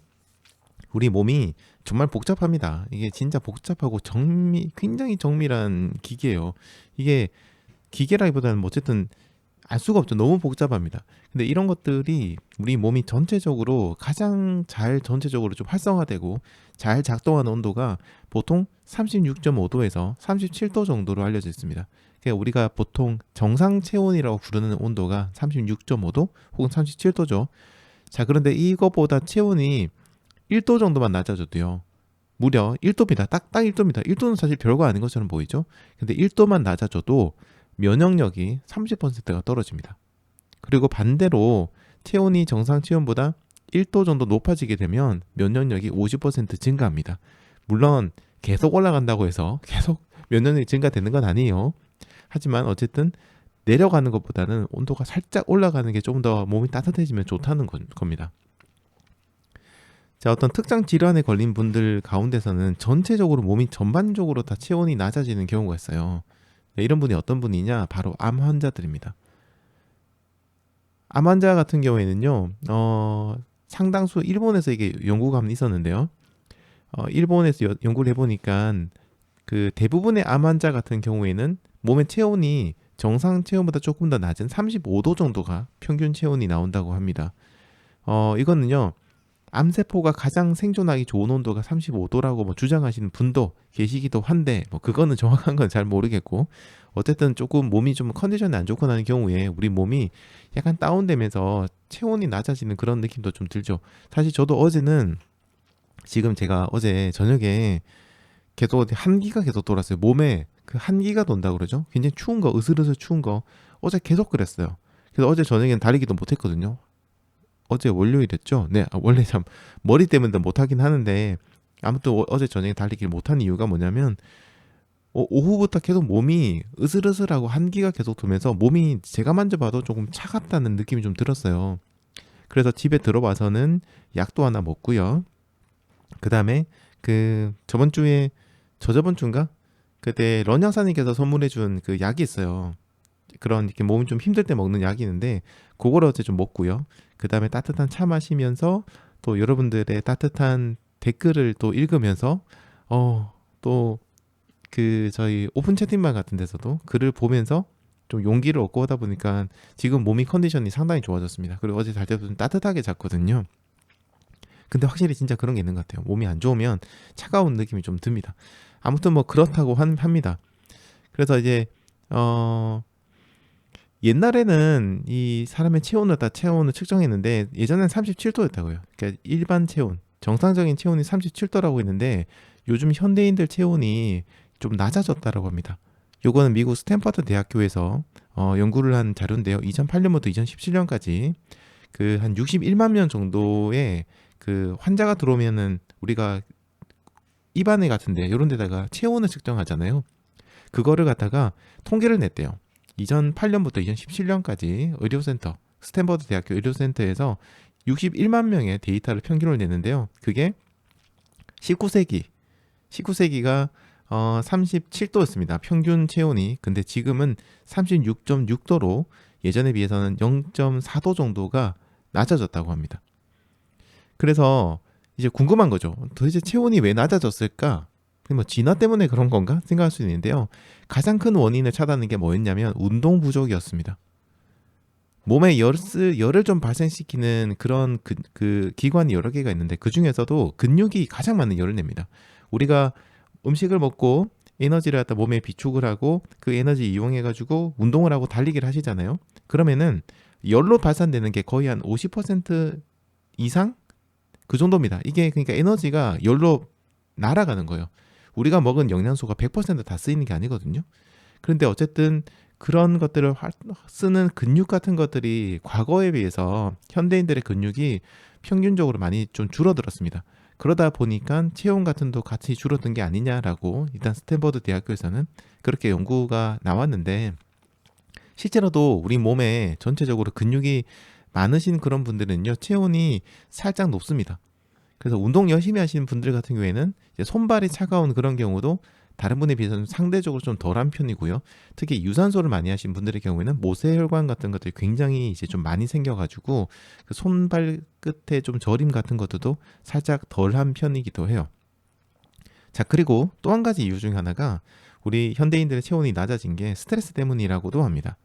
Speaker 1: 우리 몸이 정말 복잡합니다. 이게 진짜 복잡하고 굉장히 정밀한 기계예요. 이게 기계라기보다는 어쨌든 알 수가 없죠. 너무 복잡합니다. 근데 이런 것들이 우리 몸이 전체적으로 가장 잘 전체적으로 좀 활성화되고 잘 작동하는 온도가 보통 36.5도에서 37도 정도로 알려져 있습니다. 그러니까 우리가 보통 정상 체온이라고 부르는 온도가 36.5도 혹은 37도죠. 자, 그런데 이거보다 체온이 1도 정도만 낮아져도요. 무려 1도입니다. 딱 1도입니다. 1도는 사실 별거 아닌 것처럼 보이죠. 근데 1도만 낮아져도 면역력이 30%가 떨어집니다. 그리고 반대로 체온이 정상 체온보다 1도 정도 높아지게 되면 면역력이 50% 증가합니다. 물론 계속 올라간다고 해서 계속 면역력이 증가되는 건 아니에요. 하지만 어쨌든 내려가는 것보다는 온도가 살짝 올라가는 게 좀 더 몸이 따뜻해지면 좋다는 겁니다. 자, 어떤 특정 질환에 걸린 분들 가운데서는 전체적으로 몸이 전반적으로 다 체온이 낮아지는 경우가 있어요. 네, 이런 분이 어떤 분이냐? 바로 암 환자들입니다. 암 환자 같은 경우에는요, 상당수 일본에서 이게 연구가 한번 있었는데요. 일본에서 연구를 해보니까 그 대부분의 암 환자 같은 경우에는 몸의 체온이 정상 체온보다 조금 더 낮은 35도 정도가 평균 체온이 나온다고 합니다. 이거는요, 암세포가 가장 생존하기 좋은 온도가 35도라고 주장하시는 분도 계시기도 한데 그거는 정확한 건 잘 모르겠고 어쨌든 조금 몸이 좀 컨디션이 안 좋고 하는 경우에 우리 몸이 약간 다운되면서 체온이 낮아지는 그런 느낌도 좀 들죠. 사실 저도 어제는 지금 제가 어제 저녁에 계속 한기가 계속 돌았어요. 몸에 그 한기가 돈다고 그러죠. 굉장히 추운 거, 으슬으슬 추운 거 어제 계속 그랬어요. 그래서 어제 저녁에는 달리기도 못했거든요. 어제 월요일이었죠? 네, 원래 참 머리 때문에 못하긴 하는데 아무튼 어제 저녁에 달리기를 못한 이유가 뭐냐면 오후부터 계속 몸이 으슬으슬하고 한기가 계속 돌면서 몸이 제가 만져봐도 조금 차갑다는 느낌이 좀 들었어요. 그래서 집에 들어와서는 약도 하나 먹고요. 그 다음에 저번 주인가? 그때 런양사님께서 선물해준 그 약이 있어요. 그런 이렇게 몸이 좀 힘들 때 먹는 약이 있는데 그걸 어제 좀 먹고요. 그 다음에 따뜻한 차 마시면서 또 여러분들의 따뜻한 댓글을 또 읽으면서 또 그 저희 오픈 채팅방 같은 데서도 글을 보면서 좀 용기를 얻고 하다 보니까 지금 몸이 컨디션이 상당히 좋아졌습니다. 그리고 어제 잘 때도 좀 따뜻하게 잤거든요. 근데 확실히 진짜 그런 게 있는 것 같아요. 몸이 안 좋으면 차가운 느낌이 좀 듭니다. 아무튼 뭐 그렇다고 합니다. 그래서 이제 옛날에는 이 사람의 체온을 측정했는데 예전엔 37도였다고요. 그러니까 일반 체온, 정상적인 체온이 37도라고 했는데 요즘 현대인들 체온이 좀 낮아졌다라고 합니다. 요거는 미국 스탠퍼드 대학교에서 연구를 한 자료인데요. 2008년부터 2017년까지 그 한 61만 명 정도의 그 환자가 들어오면은 우리가 입안에 같은데 이런 데다가 체온을 측정하잖아요. 그거를 갖다가 통계를 냈대요. 2008년부터 2017년까지 의료센터, 스탠퍼드 대학교 의료센터에서 61만 명의 데이터를 평균을 냈는데요. 그게 19세기가 37도였습니다. 평균 체온이. 근데 지금은 36.6도로 예전에 비해서는 0.4도 정도가 낮아졌다고 합니다. 그래서 이제 궁금한 거죠. 도대체 체온이 왜 낮아졌을까? 뭐 진화 때문에 그런 건가 생각할 수 있는데요. 가장 큰 원인을 찾아낸 게 뭐였냐면 운동 부족이었습니다. 몸에 열을 좀 발생시키는 그런 그 기관이 여러 개가 있는데 그 중에서도 근육이 가장 많은 열을 냅니다. 우리가 음식을 먹고 에너지를 갖다 몸에 비축을 하고 그 에너지 이용해 가지고 운동을 하고 달리기를 하시잖아요. 그러면은 열로 발산되는 게 거의 한 50% 이상 그 정도입니다. 이게 그러니까 에너지가 열로 날아가는 거예요. 우리가 먹은 영양소가 100%다 쓰이는 게 아니거든요. 그런데 어쨌든 그런 것들을 쓰는 근육 같은 것들이 과거에 비해서 현대인들의 근육이 평균적으로 많이 좀 줄어들었습니다. 그러다 보니까 체온 같은 도 같이 줄어든 게 아니냐라고 일단 스탠퍼드 대학교에서는 그렇게 연구가 나왔는데 실제로도 우리 몸에 전체적으로 근육이 많으신 그런 분들은요 체온이 살짝 높습니다. 그래서 운동 열심히 하시는 분들 같은 경우에는 이제 손발이 차가운 그런 경우도 다른 분에 비해서는 상대적으로 좀 덜한 편이고요. 특히 유산소를 많이 하시는 분들의 경우에는 모세혈관 같은 것들이 굉장히 이제 좀 많이 생겨가지고 그 손발 끝에 좀 저림 같은 것들도 살짝 덜한 편이기도 해요. 자, 그리고 또 한 가지 이유 중에 하나가 우리 현대인들의 체온이 낮아진 게 스트레스 때문이라고도 합니다.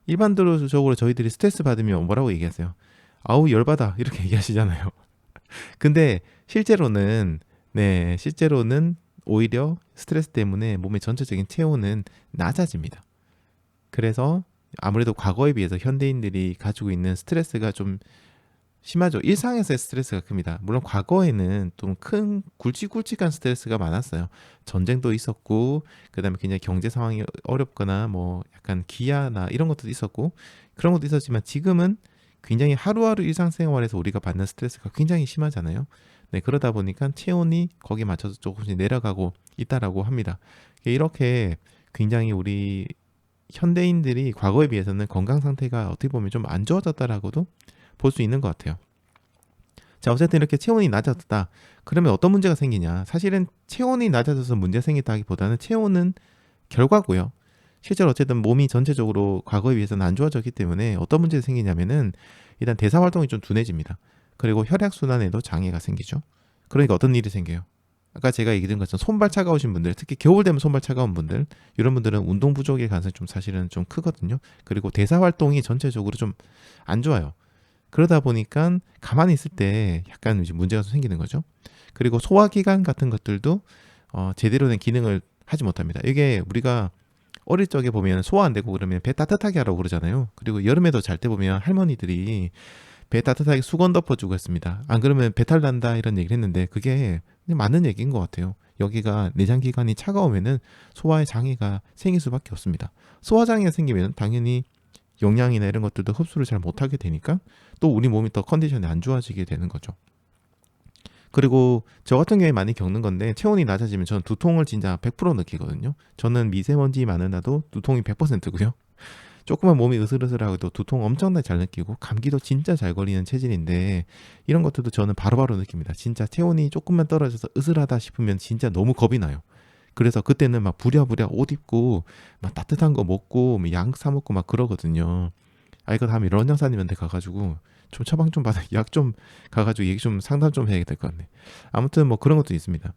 Speaker 1: 일반적으로 저희들이 스트레스 받으면 뭐라고 얘기하세요? 아우 열받아 이렇게 얘기하시잖아요. 근데 실제로는 오히려 스트레스 때문에 몸의 전체적인 체온은 낮아집니다. 그래서 아무래도 과거에 비해서 현대인들이 가지고 있는 스트레스가 좀 심하죠. 일상에서의 스트레스가 큽니다. 물론 과거에는 좀 큰 굵직굵직한 스트레스가 많았어요. 전쟁도 있었고, 그다음에 굉장히 경제 상황이 어렵거나 뭐 약간 기아나 이런 것도 있었고 그런 것도 있었지만 지금은 굉장히 하루하루 일상생활에서 우리가 받는 스트레스가 굉장히 심하잖아요. 네, 그러다 보니까 체온이 거기에 맞춰서 조금씩 내려가고 있다라고 합니다. 이렇게 굉장히 우리 현대인들이 과거에 비해서는 건강 상태가 어떻게 보면 좀 안 좋아졌다라고도 볼 수 있는 것 같아요. 자, 어쨌든 이렇게 체온이 낮아졌다. 그러면 어떤 문제가 생기냐? 사실은 체온이 낮아져서 문제 생겼다기보다는 체온은 결과고요. 실제로 어쨌든 몸이 전체적으로 과거에 비해서는 안 좋아졌기 때문에 어떤 문제가 생기냐면은 일단 대사 활동이 좀 둔해집니다. 그리고 혈액 순환에도 장애가 생기죠. 그러니까 어떤 일이 생겨요? 아까 제가 얘기드린 것처럼 손발 차가우신 분들, 특히 겨울 되면 손발 차가운 분들, 이런 분들은 운동 부족의 가능성이 좀 사실은 좀 크거든요. 그리고 대사 활동이 전체적으로 좀 안 좋아요. 그러다 보니까 가만히 있을 때 약간 이제 문제가 좀 생기는 거죠. 그리고 소화기관 같은 것들도 제대로 된 기능을 하지 못합니다. 이게 우리가 어릴 적에 보면 소화 안 되고 그러면 배 따뜻하게 하라고 그러잖아요. 그리고 여름에도 잘 때 보면 할머니들이 배 따뜻하게 수건 덮어주고 했습니다. 안 그러면 배탈 난다 이런 얘기를 했는데 그게 맞는 얘기인 것 같아요. 여기가 내장기관이 차가우면은 소화에 장애가 생길 수밖에 없습니다. 소화 장애가 생기면 당연히 영양이나 이런 것들도 흡수를 잘 못하게 되니까 또 우리 몸이 더 컨디션이 안 좋아지게 되는 거죠. 그리고 저 같은 경우에 많이 겪는 건데 체온이 낮아지면 저는 두통을 진짜 100% 느끼거든요. 저는 미세먼지 많은 날도 두통이 100%고요. 조금만 몸이 으슬으슬하고도 두통 엄청나게 잘 느끼고 감기도 진짜 잘 걸리는 체질인데 이런 것들도 저는 바로바로 느낍니다. 진짜 체온이 조금만 떨어져서 으슬하다 싶으면 진짜 너무 겁이 나요. 그래서 그때는 막 부랴부랴 옷 입고 막 따뜻한 거 먹고 약 사 먹고 막 그러거든요. 아 이거 다음에 런장사님한테 가가지고 좀 처방 좀 받아 약 좀 가가지고 얘기 좀 상담 좀 해야 될 것 같네. 아무튼 뭐 그런 것도 있습니다.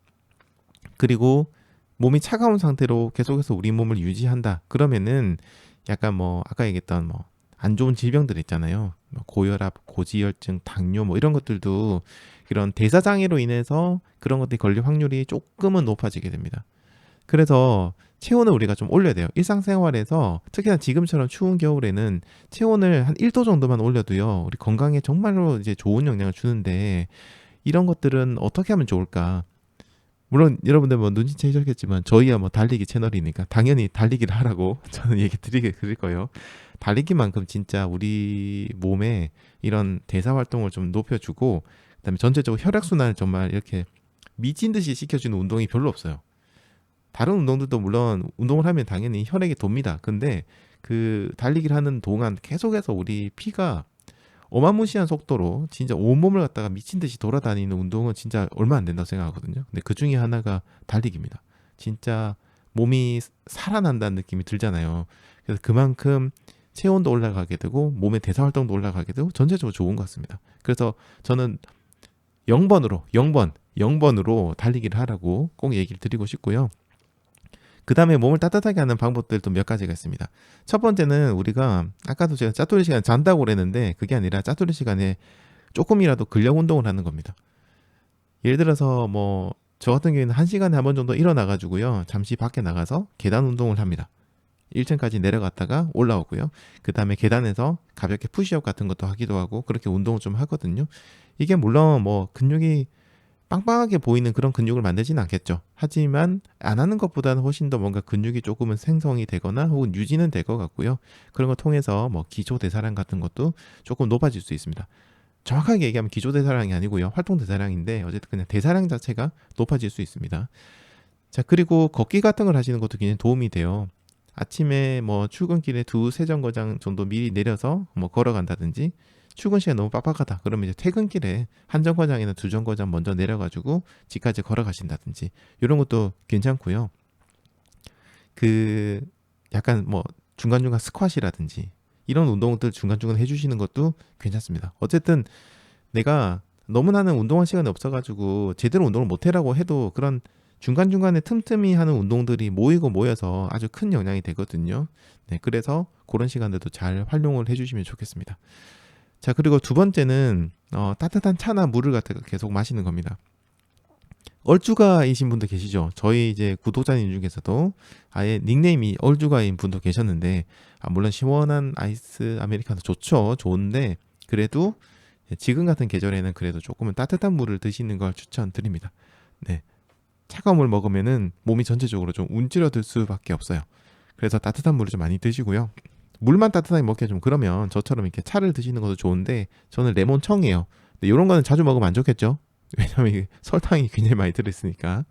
Speaker 1: 그리고 몸이 차가운 상태로 계속해서 우리 몸을 유지한다. 그러면은 약간 뭐 아까 얘기했던 뭐 안 좋은 질병들 있잖아요. 뭐 고혈압, 고지혈증, 당뇨 뭐 이런 것들도 이런 대사장애로 인해서 그런 것들이 걸릴 확률이 조금은 높아지게 됩니다. 그래서 체온을 우리가 좀 올려야 돼요. 일상생활에서 특히나 지금처럼 추운 겨울에는 체온을 한 1도 정도만 올려도요. 우리 건강에 정말로 이제 좋은 영향을 주는데 이런 것들은 어떻게 하면 좋을까? 물론 여러분들 뭐 눈치채셨겠지만 저희야 뭐 달리기 채널이니까 당연히 달리기를 하라고 저는 얘기 드릴 거예요. 달리기만큼 진짜 우리 몸에 이런 대사 활동을 좀 높여주고 그다음에 전체적으로 혈액순환을 정말 이렇게 미친 듯이 시켜주는 운동이 별로 없어요. 다른 운동들도 물론 운동을 하면 당연히 혈액이 돕니다. 근데 그 달리기를 하는 동안 계속해서 우리 피가 어마무시한 속도로 진짜 온몸을 갖다가 미친 듯이 돌아다니는 운동은 진짜 얼마 안 된다고 생각하거든요. 근데 그 중에 하나가 달리기입니다. 진짜 몸이 살아난다는 느낌이 들잖아요. 그래서 그만큼 체온도 올라가게 되고 몸의 대사 활동도 올라가게 되고 전체적으로 좋은 것 같습니다. 그래서 저는 0번으로 달리기를 하라고 꼭 얘기를 드리고 싶고요. 그 다음에 몸을 따뜻하게 하는 방법들도 몇 가지가 있습니다. 첫 번째는 우리가 아까도 제가 짜투리 시간 잔다고 그랬는데 그게 아니라 짜투리 시간에 조금이라도 근력 운동을 하는 겁니다. 예를 들어서 뭐 저 같은 경우에는 1시간에 한 번 정도 일어나가지고요. 잠시 밖에 나가서 계단 운동을 합니다. 1층까지 내려갔다가 올라오고요. 그 다음에 계단에서 가볍게 푸시업 같은 것도 하기도 하고 그렇게 운동을 좀 하거든요. 이게 물론 뭐 근육이 빵빵하게 보이는 그런 근육을 만들지는 않겠죠. 하지만 안 하는 것보다는 훨씬 더 뭔가 근육이 조금은 생성이 되거나 혹은 유지는 될 것 같고요. 그런 걸 통해서 뭐 기초 대사량 같은 것도 조금 높아질 수 있습니다. 정확하게 얘기하면 기초 대사량이 아니고요. 활동 대사량인데 어쨌든 그냥 대사량 자체가 높아질 수 있습니다. 자, 그리고 걷기 같은 걸 하시는 것도 굉장히 도움이 돼요. 아침에 뭐 출근길에 2-3정거장 정도 미리 내려서 뭐 걸어간다든지 출근 시간 너무 빡빡하다. 그러면 이제 퇴근길에 한 정거장이나 2정거장 먼저 내려가지고 집까지 걸어가신다든지 이런 것도 괜찮고요. 그 약간 뭐 중간중간 스쿼시라든지 이런 운동들 중간중간 해주시는 것도 괜찮습니다. 어쨌든 내가 너무 나는 운동할 시간이 없어가지고 제대로 운동을 못해라고 해도 그런 중간중간에 틈틈이 하는 운동들이 모이고 모여서 아주 큰 영향이 되거든요. 네, 그래서 그런 시간들도 잘 활용을 해주시면 좋겠습니다. 자, 그리고 두 번째는 따뜻한 차나 물을 갖다가 계속 마시는 겁니다. 얼주가이신 분도 계시죠. 저희 이제 구독자님 중에서도 아예 닉네임이 얼주가인 분도 계셨는데 물론 시원한 아이스 아메리카노 좋죠. 좋은데 그래도 지금 같은 계절에는 그래도 조금은 따뜻한 물을 드시는 걸 추천드립니다. 네, 차가운 물 먹으면은 몸이 전체적으로 좀 움츠러들 수밖에 없어요. 그래서 따뜻한 물을 좀 많이 드시고요. 물만 따뜻하게 먹기가 좀 그러면 저처럼 이렇게 차를 드시는 것도 좋은데 저는 레몬청이에요. 근데 이런 거는 자주 먹으면 안 좋겠죠? 왜냐면 이게 설탕이 굉장히 많이 들어있으니까.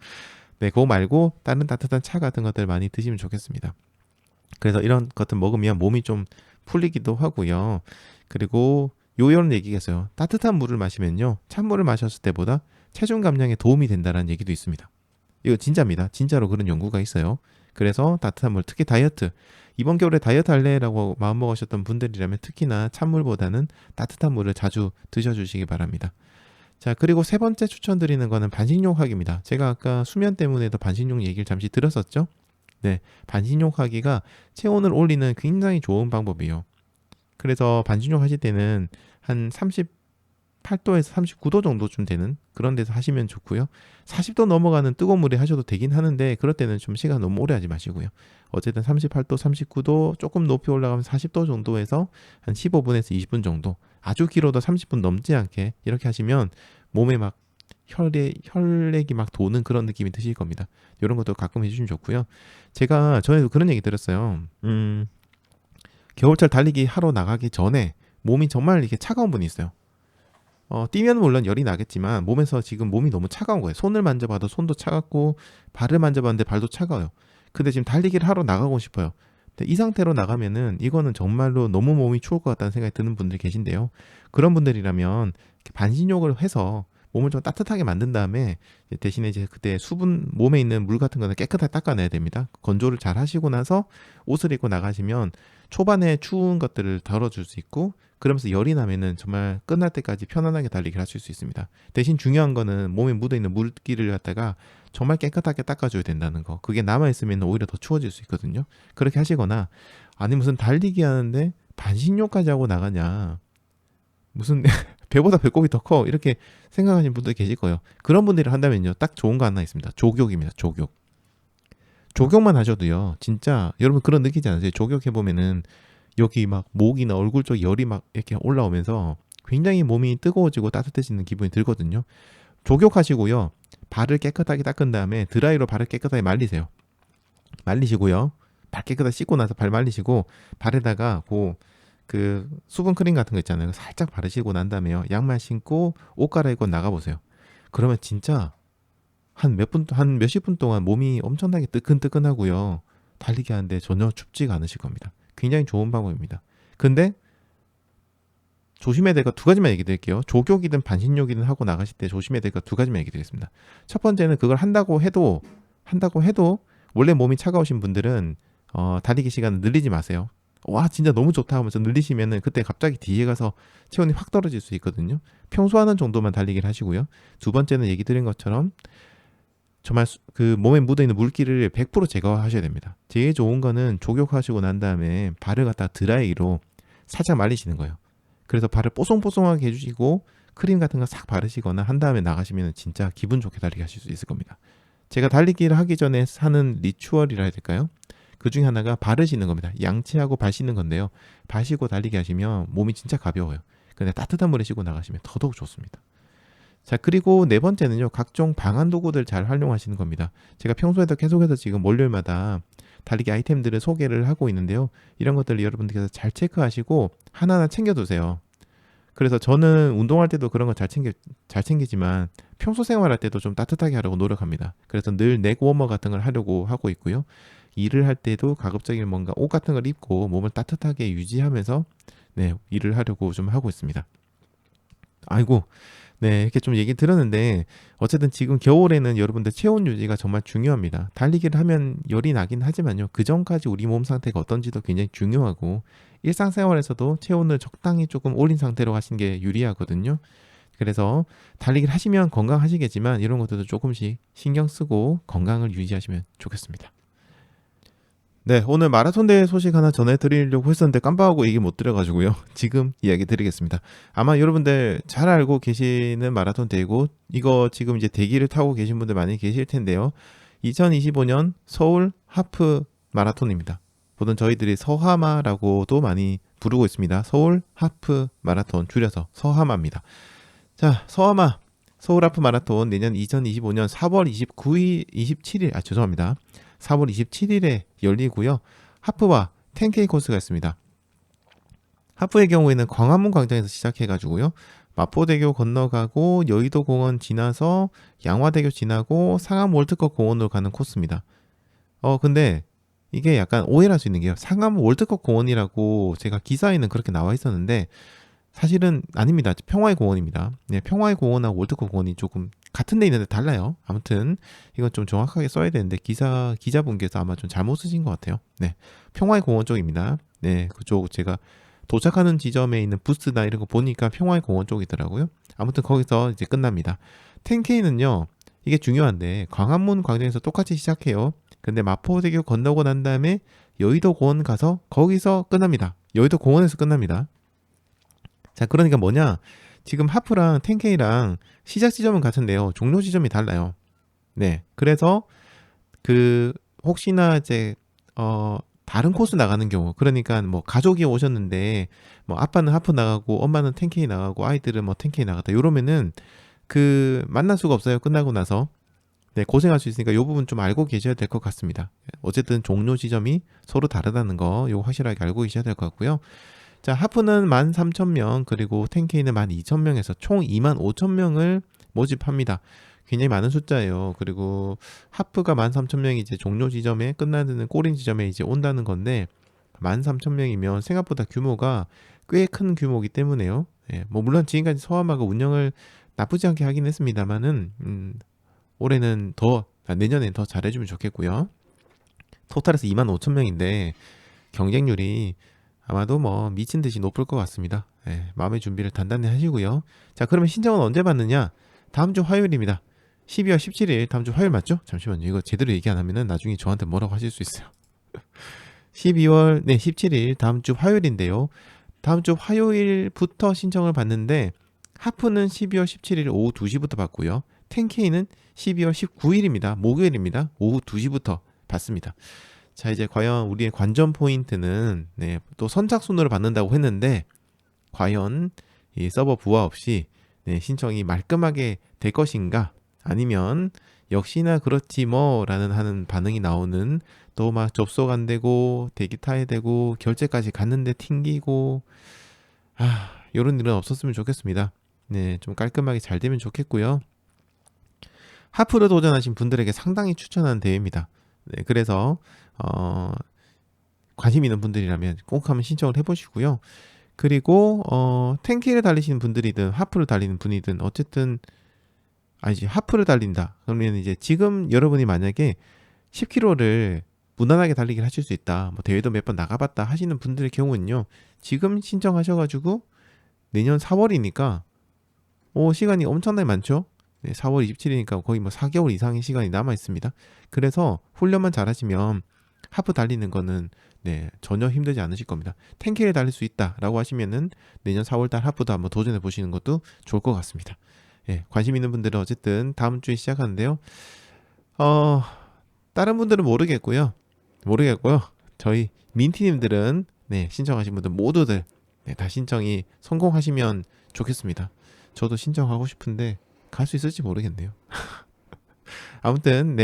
Speaker 1: 네, 그거 말고 다른 따뜻한 차 같은 것들 많이 드시면 좋겠습니다. 그래서 이런 것들 먹으면 몸이 좀 풀리기도 하고요. 그리고 요런 얘기가 있어요. 따뜻한 물을 마시면요. 찬물을 마셨을 때보다 체중 감량에 도움이 된다는 얘기도 있습니다. 이거 진짜입니다. 진짜로 그런 연구가 있어요. 그래서 따뜻한 물, 특히 다이어트, 이번 겨울에 다이어트 할래라고 마음먹으셨던 분들이라면 특히나 찬물보다는 따뜻한 물을 자주 드셔주시기 바랍니다. 자, 그리고 세 번째 추천드리는 거는 반신욕하기입니다. 제가 아까 수면 때문에도 반신욕 얘기를 잠시 들었었죠? 네, 반신욕하기가 체온을 올리는 굉장히 좋은 방법이에요. 그래서 반신욕 하실 때는 한 38도에서 39도 정도쯤 되는 그런 데서 하시면 좋고요. 40도 넘어가는 뜨거운 물에 하셔도 되긴 하는데 그럴 때는 좀 시간 너무 오래 하지 마시고요. 어쨌든 38도, 39도 조금 높이 올라가면 40도 정도에서 한 15분에서 20분 정도, 아주 길어도 30분 넘지 않게 이렇게 하시면 몸에 막 혈액이 막 도는 그런 느낌이 드실 겁니다. 이런 것도 가끔 해주시면 좋고요. 제가 전에도 그런 얘기 들었어요. 겨울철 달리기 하러 나가기 전에 몸이 정말 이렇게 차가운 분이 있어요. 뛰면 물론 열이 나겠지만 몸에서 지금 몸이 너무 차가운 거예요. 손을 만져봐도 손도 차갑고 발을 만져봤는데 발도 차가워요. 근데 지금 달리기를 하러 나가고 싶어요. 근데 이 상태로 나가면은 이거는 정말로 너무 몸이 추울 것 같다는 생각이 드는 분들이 계신데요. 그런 분들이라면 반신욕을 해서 몸을 좀 따뜻하게 만든 다음에 대신에 이제 그때 수분 몸에 있는 물 같은 거는 깨끗하게 닦아내야 됩니다. 건조를 잘 하시고 나서 옷을 입고 나가시면 초반에 추운 것들을 덜어줄 수 있고 그러면서 열이 나면은 정말 끝날 때까지 편안하게 달리기를 하실 수 있습니다. 대신 중요한 거는 몸에 묻어있는 물기를 갖다가 정말 깨끗하게 닦아줘야 된다는 거. 그게 남아있으면 오히려 더 추워질 수 있거든요. 그렇게 하시거나 아니 무슨 달리기 하는데 반신욕까지 하고 나가냐 무슨 배보다 배꼽이 더 커 이렇게 생각하시는 분들 계실 거예요. 그런 분들이 한다면요 딱 좋은 거 하나 있습니다. 조격입니다. 조격. 조격만 하셔도요 진짜 여러분 그런 느끼지 않으세요? 조격해보면은 여기 막 목이나 얼굴 쪽 열이 막 이렇게 올라오면서 굉장히 몸이 뜨거워지고 따뜻해지는 기분이 들거든요. 조격하시고요 발을 깨끗하게 닦은 다음에 드라이로 발을 깨끗하게 말리세요. 말리시고요 발 깨끗하게 씻고 나서 발 말리시고 발에다가 그 수분 크림 같은 거 있잖아요. 살짝 바르시고 난 다음에요 양말 신고 옷 갈아입고 나가보세요. 그러면 진짜 한 몇십 분 동안 몸이 엄청나게 뜨끈뜨끈하고요. 달리기 하는데 전혀 춥지가 않으실 겁니다. 굉장히 좋은 방법입니다. 근데 조심해야 될 거 두 가지만 얘기 드릴게요. 조격이든 반신욕이든 하고 나가실 때 조심해야 될 거 두 가지만 얘기 드리겠습니다. 첫 번째는 그걸 한다고 해도 원래 몸이 차가우신 분들은 달리기 시간을 늘리지 마세요. 와 진짜 너무 좋다 하면서 늘리시면은 그때 갑자기 뒤에 가서 체온이 확 떨어질 수 있거든요. 평소 하는 정도만 달리기를 하시고요. 두 번째는 얘기 드린 것처럼 정말 그 몸에 묻어있는 물기를 100% 제거하셔야 됩니다. 제일 좋은 거는 조격하시고 난 다음에 발을 갖다 드라이로 살짝 말리시는 거예요. 그래서 발을 뽀송뽀송하게 해주시고 크림 같은 거 싹 바르시거나 한 다음에 나가시면 진짜 기분 좋게 달리기 하실 수 있을 겁니다. 제가 달리기를 하기 전에 하는 리추얼이라 해야 될까요? 그 중에 하나가 바르시는 겁니다. 양치하고 발 씻는 건데요. 발 씻고 달리기 하시면 몸이 진짜 가벼워요. 근데 따뜻한 물에 씻고 나가시면 더더욱 좋습니다. 자 그리고 네 번째는요 각종 방한 도구들 잘 활용하시는 겁니다. 제가 평소에도 계속해서 지금 월요일마다 달리기 아이템들을 소개를 하고 있는데요. 이런 것들을 여러분들께서 잘 체크하시고 하나하나 챙겨두세요. 그래서 저는 운동할 때도 그런 거 잘 챙기지만 평소 생활할 때도 좀 따뜻하게 하려고 노력합니다. 그래서 늘 넥 워머 같은 걸 하려고 하고 있고요. 일을 할 때도 가급적이면 뭔가 옷 같은 걸 입고 몸을 따뜻하게 유지하면서 일을 하려고 좀 하고 있습니다. 아이고 이렇게 좀 얘기 들었는데 어쨌든 지금 겨울에는 여러분들 체온 유지가 정말 중요합니다. 달리기를 하면 열이 나긴 하지만요. 그 전까지 우리 몸 상태가 어떤지도 굉장히 중요하고 일상생활에서도 체온을 적당히 조금 올린 상태로 하시는 게 유리하거든요. 그래서 달리기를 하시면 건강하시겠지만 이런 것들도 조금씩 신경 쓰고 건강을 유지하시면 좋겠습니다. 오늘 마라톤 대회 소식 하나 전해드리려고 했었는데 깜빡하고 얘기 못 드려가지고요. 지금 이야기 드리겠습니다. 아마 여러분들 잘 알고 계시는 마라톤 대회고 이거 지금 이제 대기를 타고 계신 분들 많이 계실 텐데요. 2025년 서울 하프 마라톤입니다. 보통 저희들이 서하마라고도 많이 부르고 있습니다. 서울 하프 마라톤 줄여서 서하마입니다. 자, 서하마 서울 하프 마라톤 내년 2025년 4월 27일 4월 27일에 열리고요. 하프와 10K 코스가 있습니다. 하프의 경우에는 광화문 광장에서 시작해가지고요. 마포대교 건너가고 여의도 공원 지나서 양화대교 지나고 상암 월드컵 공원으로 가는 코스입니다. 근데 이게 약간 오해를 할 수 있는 게요. 상암 월드컵 공원이라고 제가 기사에는 그렇게 나와 있었는데 사실은 아닙니다. 평화의 공원입니다. 평화의 공원하고 월드컵 공원이 조금 같은 데 있는데 달라요. 아무튼 이건 좀 정확하게 써야 되는데 기자분께서 아마 좀 잘못 쓰신 것 같아요. 평화의 공원 쪽입니다. 그쪽 제가 도착하는 지점에 있는 부스나 이런 거 보니까 평화의 공원 쪽이더라고요. 아무튼 거기서 이제 끝납니다. 10K는요. 이게 중요한데 광화문 광장에서 똑같이 시작해요. 근데 마포대교 건너고 난 다음에 여의도 공원 가서 거기서 끝납니다. 여의도 공원에서 끝납니다. 자, 그러니까 뭐냐? 지금 하프랑 10K랑 시작 지점은 같은데요. 종료 지점이 달라요. 그래서 혹시나 이제 다른 코스 나가는 경우, 그러니까 뭐 가족이 오셨는데 뭐 아빠는 하프 나가고 엄마는 10K 나가고 아이들은 뭐 10K 나갔다. 이러면은 만날 수가 없어요. 끝나고 나서. 고생할 수 있으니까 이 부분 좀 알고 계셔야 될 것 같습니다. 어쨌든 종료 지점이 서로 다르다는 거 이거 확실하게 알고 계셔야 될 것 같고요. 자, 하프는 13,000명 그리고 10K는 12,000명에서 총 25,000명을 모집합니다. 굉장히 많은 숫자예요. 그리고 하프가 13,000명이 이제 종료 지점에 끝나는 꼬린 지점에 이제 온다는 건데 13,000명이면 생각보다 규모가 꽤 큰 규모이기 때문에요. 뭐 물론 지금까지 서하마가 운영을 나쁘지 않게 하긴 했습니다만은 올해는 내년엔 더 잘해주면 좋겠고요. 토탈에서 25,000명인데 경쟁률이 아마도 뭐 미친 듯이 높을 것 같습니다. 예, 마음의 준비를 단단히 하시고요. 자, 그러면 신청은 언제 받느냐? 다음 주 화요일입니다. 12월 17일 다음 주 화요일 맞죠? 잠시만요. 이거 제대로 얘기 안 하면은 나중에 저한테 뭐라고 하실 수 있어요. 12월 17일 다음 주 화요일인데요. 다음 주 화요일부터 신청을 받는데 하프는 12월 17일 오후 2시부터 받고요. 10K는 12월 19일입니다. 목요일입니다. 오후 2시부터 받습니다. 자, 이제 과연 우리의 관전 포인트는 또 선착순으로 받는다고 했는데 과연 이 서버 부하 없이 신청이 말끔하게 될 것인가? 아니면 역시나 그렇지 뭐라는 하는 반응이 나오는, 또 막 접속 안 되고 대기 타야 되고 결제까지 갔는데 튕기고 이런 일은 없었으면 좋겠습니다. 네, 좀 깔끔하게 잘 되면 좋겠고요. 하프를 도전하신 분들에게 상당히 추천하는 대회입니다. 네, 그래서 관심 있는 분들이라면 꼭 한번 신청을 해보시고요. 그리고 10K를 달리시는 분들이든 하프를 달리는 분이든 어쨌든 아니지, 하프를 달린다 그러면 이제 지금 여러분이 만약에 10km를 무난하게 달리기를 하실 수 있다, 뭐 대회도 몇 번 나가봤다 하시는 분들의 경우는요, 지금 신청하셔가지고 내년 4월이니까 시간이 엄청나게 많죠. 네, 4월 27일이니까 거의 뭐 4개월 이상의 시간이 남아 있습니다. 그래서 훈련만 잘하시면 하프 달리는 거는 전혀 힘들지 않으실 겁니다. 10K를 달릴 수 있다라고 하시면은 내년 4월달 하프도 한번 도전해 보시는 것도 좋을 것 같습니다. 예, 관심 있는 분들은 어쨌든 다음 주에 시작하는데요. 다른 분들은 모르겠고요. 저희 민티님들은 신청하신 분들 모두들 다 신청이 성공하시면 좋겠습니다. 저도 신청하고 싶은데 갈 수 있을지 모르겠네요. 아무튼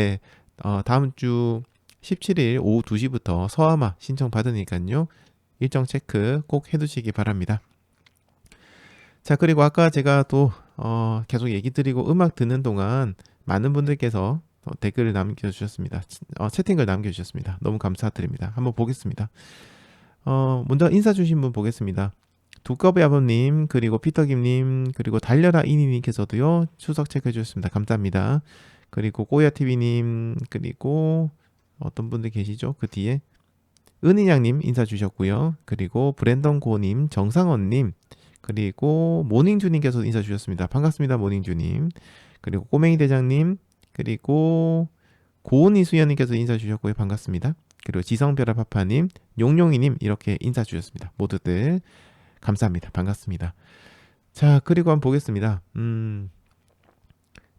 Speaker 1: 다음 주 17일 오후 2시부터 서아마 신청 받으니까요. 일정 체크 꼭 해두시기 바랍니다. 자, 그리고 아까 제가 또 계속 얘기 드리고 음악 듣는 동안 많은 분들께서 댓글을 남겨주셨습니다. 채팅글 남겨주셨습니다. 너무 감사드립니다. 한번 보겠습니다. 먼저 인사 주신 분 보겠습니다. 두꺼비 아버님, 그리고 피터김님, 그리고 달려라 이니님께서도요 추석 체크해 주셨습니다. 감사합니다. 그리고 꼬야TV님, 그리고 어떤 분들 계시죠? 그 뒤에 은인양님 인사 주셨고요. 그리고 브랜던고님, 정상원님, 그리고 모닝주님께서 인사 주셨습니다. 반갑습니다, 모닝주님. 그리고 꼬맹이 대장님, 그리고 고은이 수연님께서 인사 주셨고요. 반갑습니다. 그리고 지성별아파파님, 용용이님 이렇게 인사 주셨습니다. 모두들 감사합니다. 반갑습니다. 자, 그리고 한번 보겠습니다.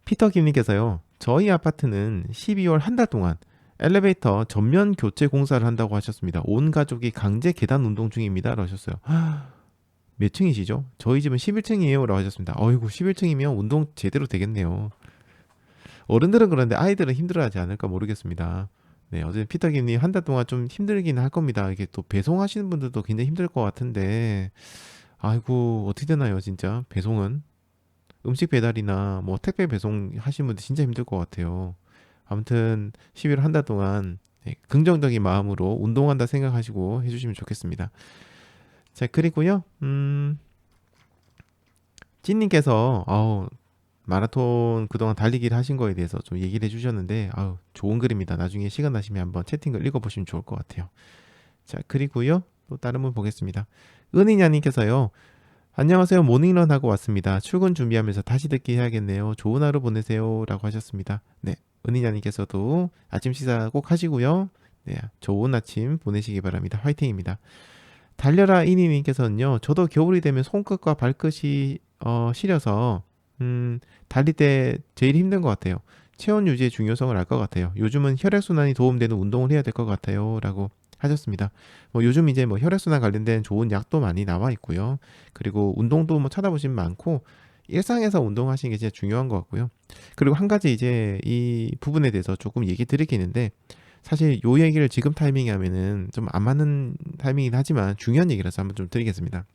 Speaker 1: 피터김님께서요, 저희 아파트는 12월 한 달 동안 엘리베이터 전면 교체 공사를 한다고 하셨습니다. 온 가족이 강제 계단 운동 중입니다. 라고 하셨어요. 몇 층이시죠? 저희 집은 11층이에요. 라고 하셨습니다. 어이구, 11층이면 운동 제대로 되겠네요. 어른들은 그런데 아이들은 힘들어하지 않을까 모르겠습니다. 네, 어쨌든 피터김님 한 달 동안 좀 힘들긴 할 겁니다. 이게 또 배송하시는 분들도 굉장히 힘들 것 같은데, 아이고, 어떻게 되나요, 진짜? 배송은? 음식 배달이나 뭐 택배 배송 하시는 분들 진짜 힘들 것 같아요. 아무튼 11월 한 달 동안 긍정적인 마음으로 운동한다 생각하시고 해주시면 좋겠습니다. 자, 그리고요, 찐님께서 마라톤 그동안 달리기를 하신 거에 대해서 좀 얘기를 해주셨는데 좋은 글입니다. 나중에 시간 나시면 한번 채팅을 읽어보시면 좋을 것 같아요. 자, 그리고요, 또 다른 분 보겠습니다. 은희냐님께서요, 안녕하세요, 모닝런 하고 왔습니다. 출근 준비하면서 다시 듣기 해야겠네요. 좋은 하루 보내세요. 라고 하셨습니다. 네, 은희냐님께서도 아침 식사 꼭 하시고요. 네, 좋은 아침 보내시기 바랍니다. 화이팅입니다. 달려라 이니님께서는요, 저도 겨울이 되면 손끝과 발끝이 시려서 달릴 때 제일 힘든 것 같아요. 체온 유지의 중요성을 알 것 같아요. 요즘은 혈액순환이 도움되는 운동을 해야 될 것 같아요. 라고 하셨습니다. 요즘 이제 혈액순환 관련된 좋은 약도 많이 나와 있고요. 그리고 운동도 찾아보시면 많고, 일상에서 운동하시는 게 진짜 중요한 것 같고요. 그리고 한 가지 이제 이 부분에 대해서 조금 얘기 드릴 게 있는데, 사실 요 얘기를 지금 타이밍에 하면은 좀 안 맞는 타이밍이긴 하지만 중요한 얘기라서 한번 좀 드리겠습니다.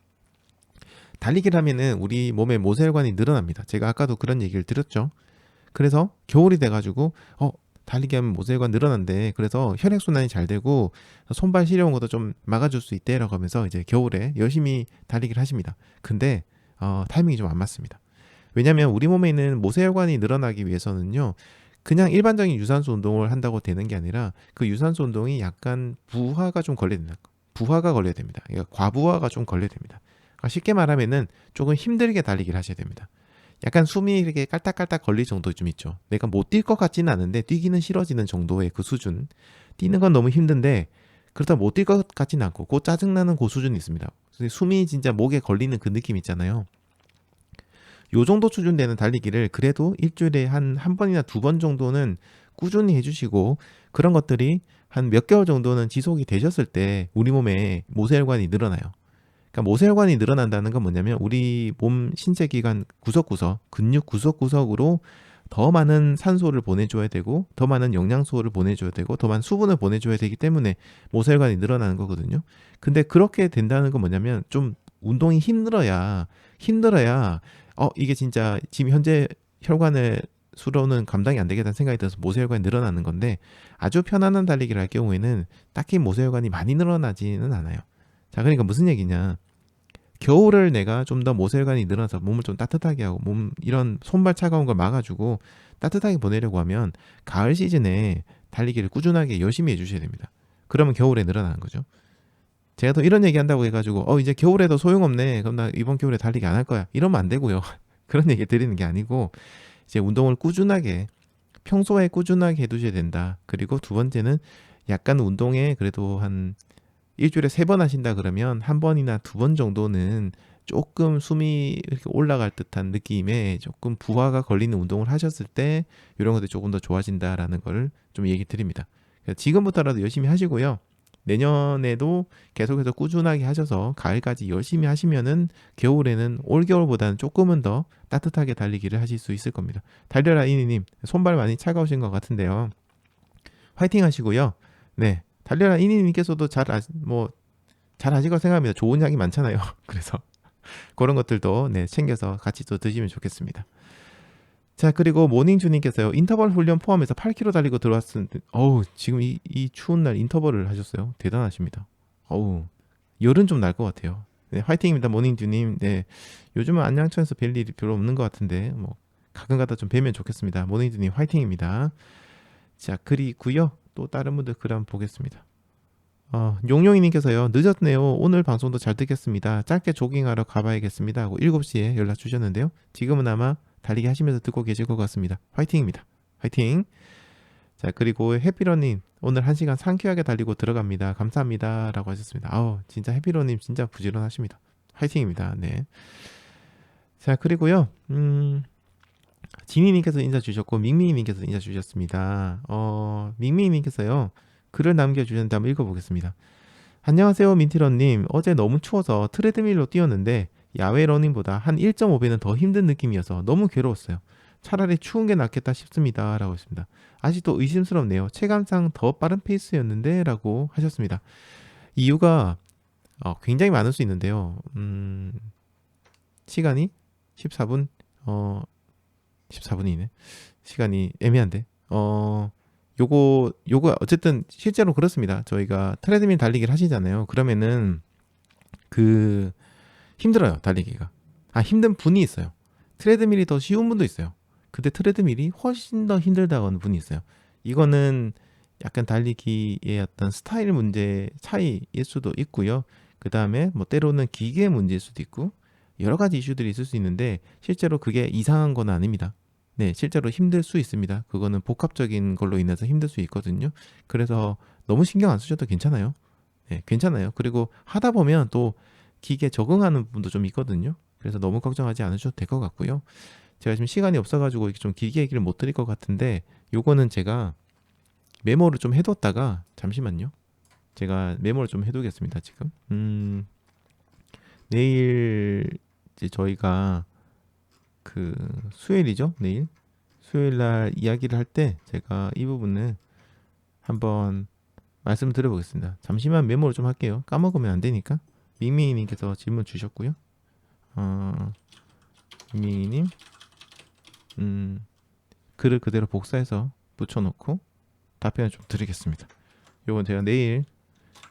Speaker 1: 달리기를 하면은 우리 몸의 모세혈관이 늘어납니다. 제가 아까도 그런 얘기를 드렸죠. 그래서 겨울이 돼가지고 달리기 하면 모세혈관 늘어난대. 그래서 혈액순환이 잘 되고 손발 시려운 것도 좀 막아줄 수 있대라고 하면서 이제 겨울에 열심히 달리기를 하십니다. 근데 타이밍이 좀 안 맞습니다. 왜냐하면 우리 몸에 있는 모세혈관이 늘어나기 위해서는요. 그냥 일반적인 유산소 운동을 한다고 되는 게 아니라 그 유산소 운동이 약간 부하가 좀 걸려야 된다. 부하가 걸려야 됩니다. 그러니까 과부하가 좀 걸려야 됩니다. 그러니까 쉽게 말하면은 조금 힘들게 달리기를 하셔야 됩니다. 약간 숨이 이렇게 깔딱깔딱 걸릴 정도 좀 있죠. 내가 못 뛸 것 같지는 않은데 뛰기는 싫어지는 정도의 그 수준. 뛰는 건 너무 힘든데 그렇다 못 뛸 것 같지는 않고 그 짜증나는 그 수준이 있습니다. 숨이 진짜 목에 걸리는 그 느낌 있잖아요. 요 정도 수준 되는 달리기를 그래도 일주일에 한 번이나 두 번 정도는 꾸준히 해주시고 그런 것들이 한 몇 개월 정도는 지속이 되셨을 때 우리 몸에 모세혈관이 늘어나요. 그러니까 모세혈관이 늘어난다는 건 뭐냐면 우리 몸 신체 기관 구석구석, 근육 구석구석으로 더 많은 산소를 보내줘야 되고 더 많은 영양소를 보내줘야 되고 더 많은 수분을 보내줘야 되기 때문에 모세혈관이 늘어나는 거거든요. 근데 그렇게 된다는 건 뭐냐면 좀 운동이 힘들어야 이게 진짜 지금 현재 혈관의 수로는 감당이 안 되겠다는 생각이 들어서 모세혈관이 늘어나는 건데 아주 편안한 달리기를 할 경우에는 딱히 모세혈관이 많이 늘어나지는 않아요. 자, 그러니까 무슨 얘기냐? 겨울을 내가 좀 더 모세혈관이 늘어나서 몸을 좀 따뜻하게 하고 몸 이런 손발 차가운 걸 막아주고 따뜻하게 보내려고 하면 가을 시즌에 달리기를 꾸준하게 열심히 해주셔야 됩니다. 그러면 겨울에 늘어나는 거죠. 제가 또 이런 얘기 한다고 해가지고 이제 겨울에도 소용없네. 그럼 나 이번 겨울에 달리기 안 할 거야. 이러면 안 되고요. 그런 얘기 드리는 게 아니고 이제 운동을 꾸준하게 평소에 꾸준하게 해두셔야 된다. 그리고 두 번째는 약간 운동에 그래도 한 일주일에 3번 하신다 그러면 한 번이나 두 번 정도는 조금 숨이 이렇게 올라갈 듯한 느낌에 조금 부하가 걸리는 운동을 하셨을 때 이런 것들이 조금 더 좋아진다라는 걸 좀 얘기 드립니다. 지금부터라도 열심히 하시고요. 내년에도 계속해서 꾸준하게 하셔서 가을까지 열심히 하시면은 겨울에는 올겨울보다는 조금은 더 따뜻하게 달리기를 하실 수 있을 겁니다. 달려라 이니님 손발 많이 차가우신 것 같은데요. 화이팅 하시고요. 네. 달려라 이니님께서도 잘 하실 거 생각합니다. 좋은 약이 많잖아요. 그래서 그런 것들도 챙겨서 같이 또 드시면 좋겠습니다. 자, 그리고 모닝주님께서요. 인터벌 훈련 포함해서 8km 달리고 들어왔는데 지금 이 추운 날 인터벌을 하셨어요. 대단하십니다. 열은 좀 날 것 같아요. 네, 화이팅입니다. 모닝주님. 네, 요즘은 안양천에서 뵐 일이 별로 없는 것 같은데 가끔가다 좀 뵈면 좋겠습니다. 모닝주님 화이팅입니다. 자, 그리고요. 또 다른 분들 글 한번 보겠습니다. 용용이님께서요. 늦었네요. 오늘 방송도 잘 듣겠습니다. 짧게 조깅하러 가봐야겠습니다. 하고 7시에 연락 주셨는데요. 지금은 아마 달리기 하시면서 듣고 계실 것 같습니다. 화이팅입니다. 화이팅. 자, 그리고 해피러님 오늘 1시간 상쾌하게 달리고 들어갑니다. 감사합니다. 라고 하셨습니다. 진짜 해피러님 진짜 부지런하십니다. 화이팅입니다. 네. 자, 그리고요. 지니님께서 인사 주셨고 밍밍이님께서 인사 주셨습니다. 밍밍이님께서요. 글을 남겨주셨는데 한번 읽어보겠습니다. 안녕하세요 민티런님. 어제 너무 추워서 트레드밀로 뛰었는데 야외 러닝보다 한 1.5배는 더 힘든 느낌이어서 너무 괴로웠어요. 차라리 추운 게 낫겠다 싶습니다. 라고 했습니다. 아직도 의심스럽네요. 체감상 더 빠른 페이스였는데 라고 하셨습니다. 이유가 굉장히 많을 수 있는데요. 시간이 14분 14분이네. 시간이 애매한데. 요거 어쨌든 실제로 그렇습니다. 저희가 트레드밀 달리기를 하시잖아요. 그러면은 힘들어요. 달리기가. 힘든 분이 있어요. 트레드밀이 더 쉬운 분도 있어요. 근데 트레드밀이 훨씬 더 힘들다는 분이 있어요. 이거는 약간 달리기의 어떤 스타일 문제 차이일 수도 있고요. 그 다음에 때로는 기계 문제일 수도 있고 여러 가지 이슈들이 있을 수 있는데 실제로 그게 이상한 건 아닙니다. 네, 실제로 힘들 수 있습니다. 그거는 복합적인 걸로 인해서 힘들 수 있거든요. 그래서 너무 신경 안 쓰셔도 괜찮아요. 네, 괜찮아요. 그리고 하다 보면 또 기계 적응하는 부분도 좀 있거든요. 그래서 너무 걱정하지 않으셔도 될 것 같고요. 제가 지금 시간이 없어가지고 이렇게 좀 길게 얘기를 못 드릴 것 같은데 요거는 제가 메모를 좀 해뒀다가 잠시만요. 제가 메모를 좀 해두겠습니다. 지금 내일 이제 저희가 수요일이죠. 내일 수요일날 이야기를 할 때 제가 이 부분을 한번 말씀드려보겠습니다. 잠시만 메모를 좀 할게요. 까먹으면 안 되니까. 밍밍이님께서 질문 주셨고요. 밍밍이님 글을 그대로 복사해서 붙여놓고 답변을 좀 드리겠습니다. 요건 제가 내일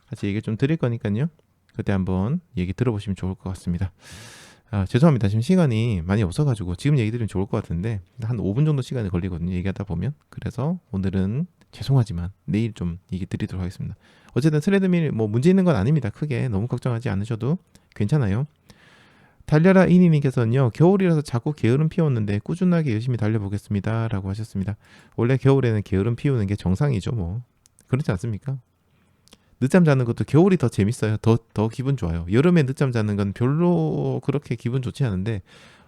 Speaker 1: 같이 얘기 좀 드릴 거니까요. 그때 한번 얘기 들어보시면 좋을 것 같습니다. 죄송합니다. 지금 시간이 많이 없어가지고 지금 얘기 드리면 좋을 것 같은데 한 5분 정도 시간이 걸리거든요. 얘기하다 보면. 그래서 오늘은 죄송하지만 내일 좀 얘기 드리도록 하겠습니다. 어쨌든 트레드밀 뭐 문제 있는 건 아닙니다. 크게 너무 걱정하지 않으셔도 괜찮아요. 달려라 이니님께서는요, 겨울이라서 자꾸 게으름 피웠는데 꾸준하게 열심히 달려보겠습니다 라고 하셨습니다. 원래 겨울에는 게으름 피우는 게 정상이죠. 뭐 그렇지 않습니까? 늦잠 자는 것도 겨울이 더 재밌어요. 더 기분 좋아요. 여름에 늦잠 자는 건 별로 그렇게 기분 좋지 않은데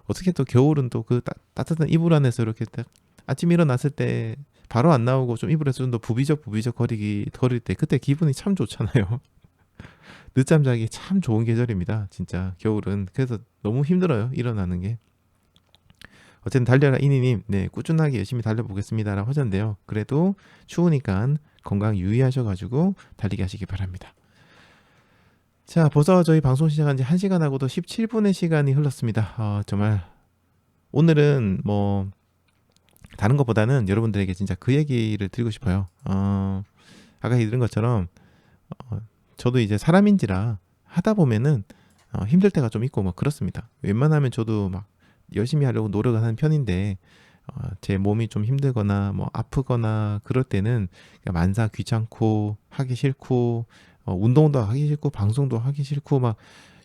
Speaker 1: 어떻게 또 겨울은 또 그 따뜻한 이불 안에서 이렇게 딱 아침 일어났을 때 바로 안 나오고 좀 이불에서 좀 더 부비적 거릴 때 그때 기분이 참 좋잖아요. 늦잠 자기 참 좋은 계절입니다. 진짜 겨울은. 그래서 너무 힘들어요. 일어나는 게. 어쨌든 달려라 이니님, 네, 꾸준하게 열심히 달려보겠습니다라고 하셨는데요. 그래도 추우니까 건강 유의하셔가지고 달리기 하시기 바랍니다. 자, 벌써 저희 방송 시작한 지 1시간하고도 17분의 시간이 흘렀습니다. 정말 오늘은 뭐 다른 것보다는 여러분들에게 진짜 그 얘기를 드리고 싶어요. 아까 얘기 들은 것처럼 저도 이제 사람인지라 하다 보면은 힘들 때가 좀 있고 뭐 그렇습니다. 웬만하면 저도 막 열심히 하려고 노력을 하는 편인데 제 몸이 좀 힘들거나 뭐 아프거나 그럴 때는 만사 귀찮고 하기 싫고 운동도 하기 싫고 방송도 하기 싫고 막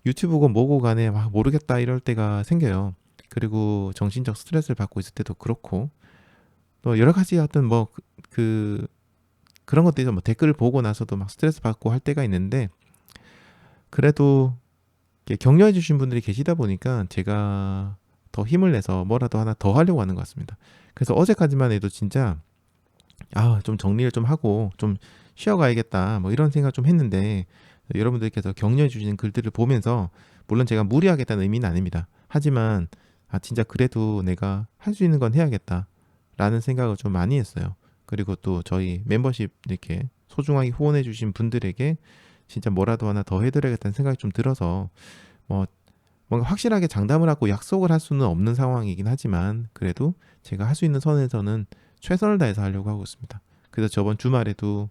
Speaker 1: 유튜브고 뭐고 간에 막 모르겠다 이럴 때가 생겨요. 그리고 정신적 스트레스를 받고 있을 때도 그렇고 또 여러 가지 어떤 뭐 그런 것들이 뭐 댓글을 보고 나서도 막 스트레스 받고 할 때가 있는데 그래도 격려해 주신 분들이 계시다 보니까 제가 더 힘을 내서 뭐라도 하나 더 하려고 하는 것 같습니다. 그래서 어제까지만 해도 진짜 좀 정리를 좀 하고 좀 쉬어가야겠다 뭐 이런 생각 좀 했는데 여러분들께서 격려해 주시는 글들을 보면서 물론 제가 무리하겠다는 의미는 아닙니다. 하지만 진짜 그래도 내가 할 수 있는 건 해야겠다 라는 생각을 좀 많이 했어요. 그리고 또 저희 멤버십 이렇게 소중하게 후원해 주신 분들에게 진짜 뭐라도 하나 더 해드려야겠다는 생각이 좀 들어서 뭔가 확실하게 장담을 하고 약속을 할 수는 없는 상황이긴 하지만 그래도 제가 할 수 있는 선에서는 최선을 다해서 하려고 하고 있습니다. 그래서 저번 주말에도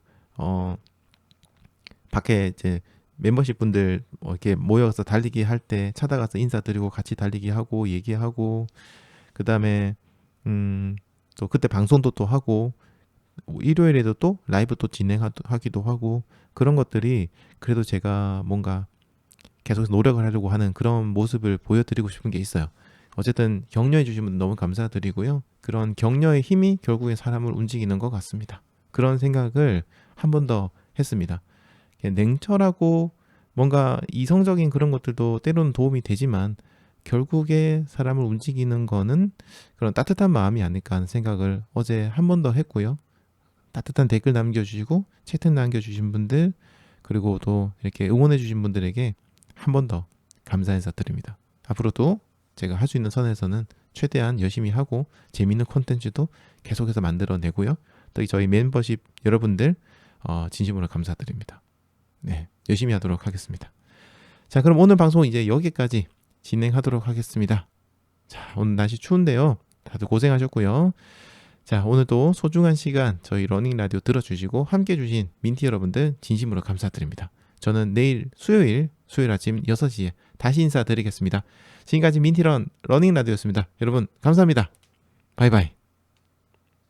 Speaker 1: 밖에 이제 멤버십 분들 이렇게 모여서 달리기 할 때 찾아가서 인사드리고 같이 달리기 하고 얘기하고 그 다음에 또 그때 방송도 또 하고 일요일에도 또 라이브 또 진행하기도 하고 그런 것들이 그래도 제가 뭔가 계속 노력을 하려고 하는 그런 모습을 보여드리고 싶은 게 있어요. 어쨌든 격려해 주신 분 너무 감사드리고요. 그런 격려의 힘이 결국에 사람을 움직이는 것 같습니다. 그런 생각을 한 번 더 했습니다. 냉철하고 뭔가 이성적인 그런 것들도 때로는 도움이 되지만 결국에 사람을 움직이는 거는 그런 따뜻한 마음이 아닐까 하는 생각을 어제 한 번 더 했고요. 따뜻한 댓글 남겨주시고 채팅 남겨주신 분들 그리고 또 이렇게 응원해주신 분들에게 한 번 더 감사 인사 드립니다. 앞으로도 제가 할 수 있는 선에서는 최대한 열심히 하고 재미있는 콘텐츠도 계속해서 만들어내고요. 또 저희 멤버십 여러분들 진심으로 감사드립니다. 네, 열심히 하도록 하겠습니다. 자, 그럼 오늘 방송 이제 여기까지 진행하도록 하겠습니다. 자, 오늘 날씨 추운데요. 다들 고생하셨고요. 자, 오늘도 소중한 시간 저희 러닝 라디오 들어주시고 함께 해주신 민티 여러분들 진심으로 감사드립니다. 저는 내일 수요일 아침 6시에 다시 인사드리겠습니다. 지금까지 민티런 러닝 라디오였습니다. 여러분 감사합니다. 바이바이.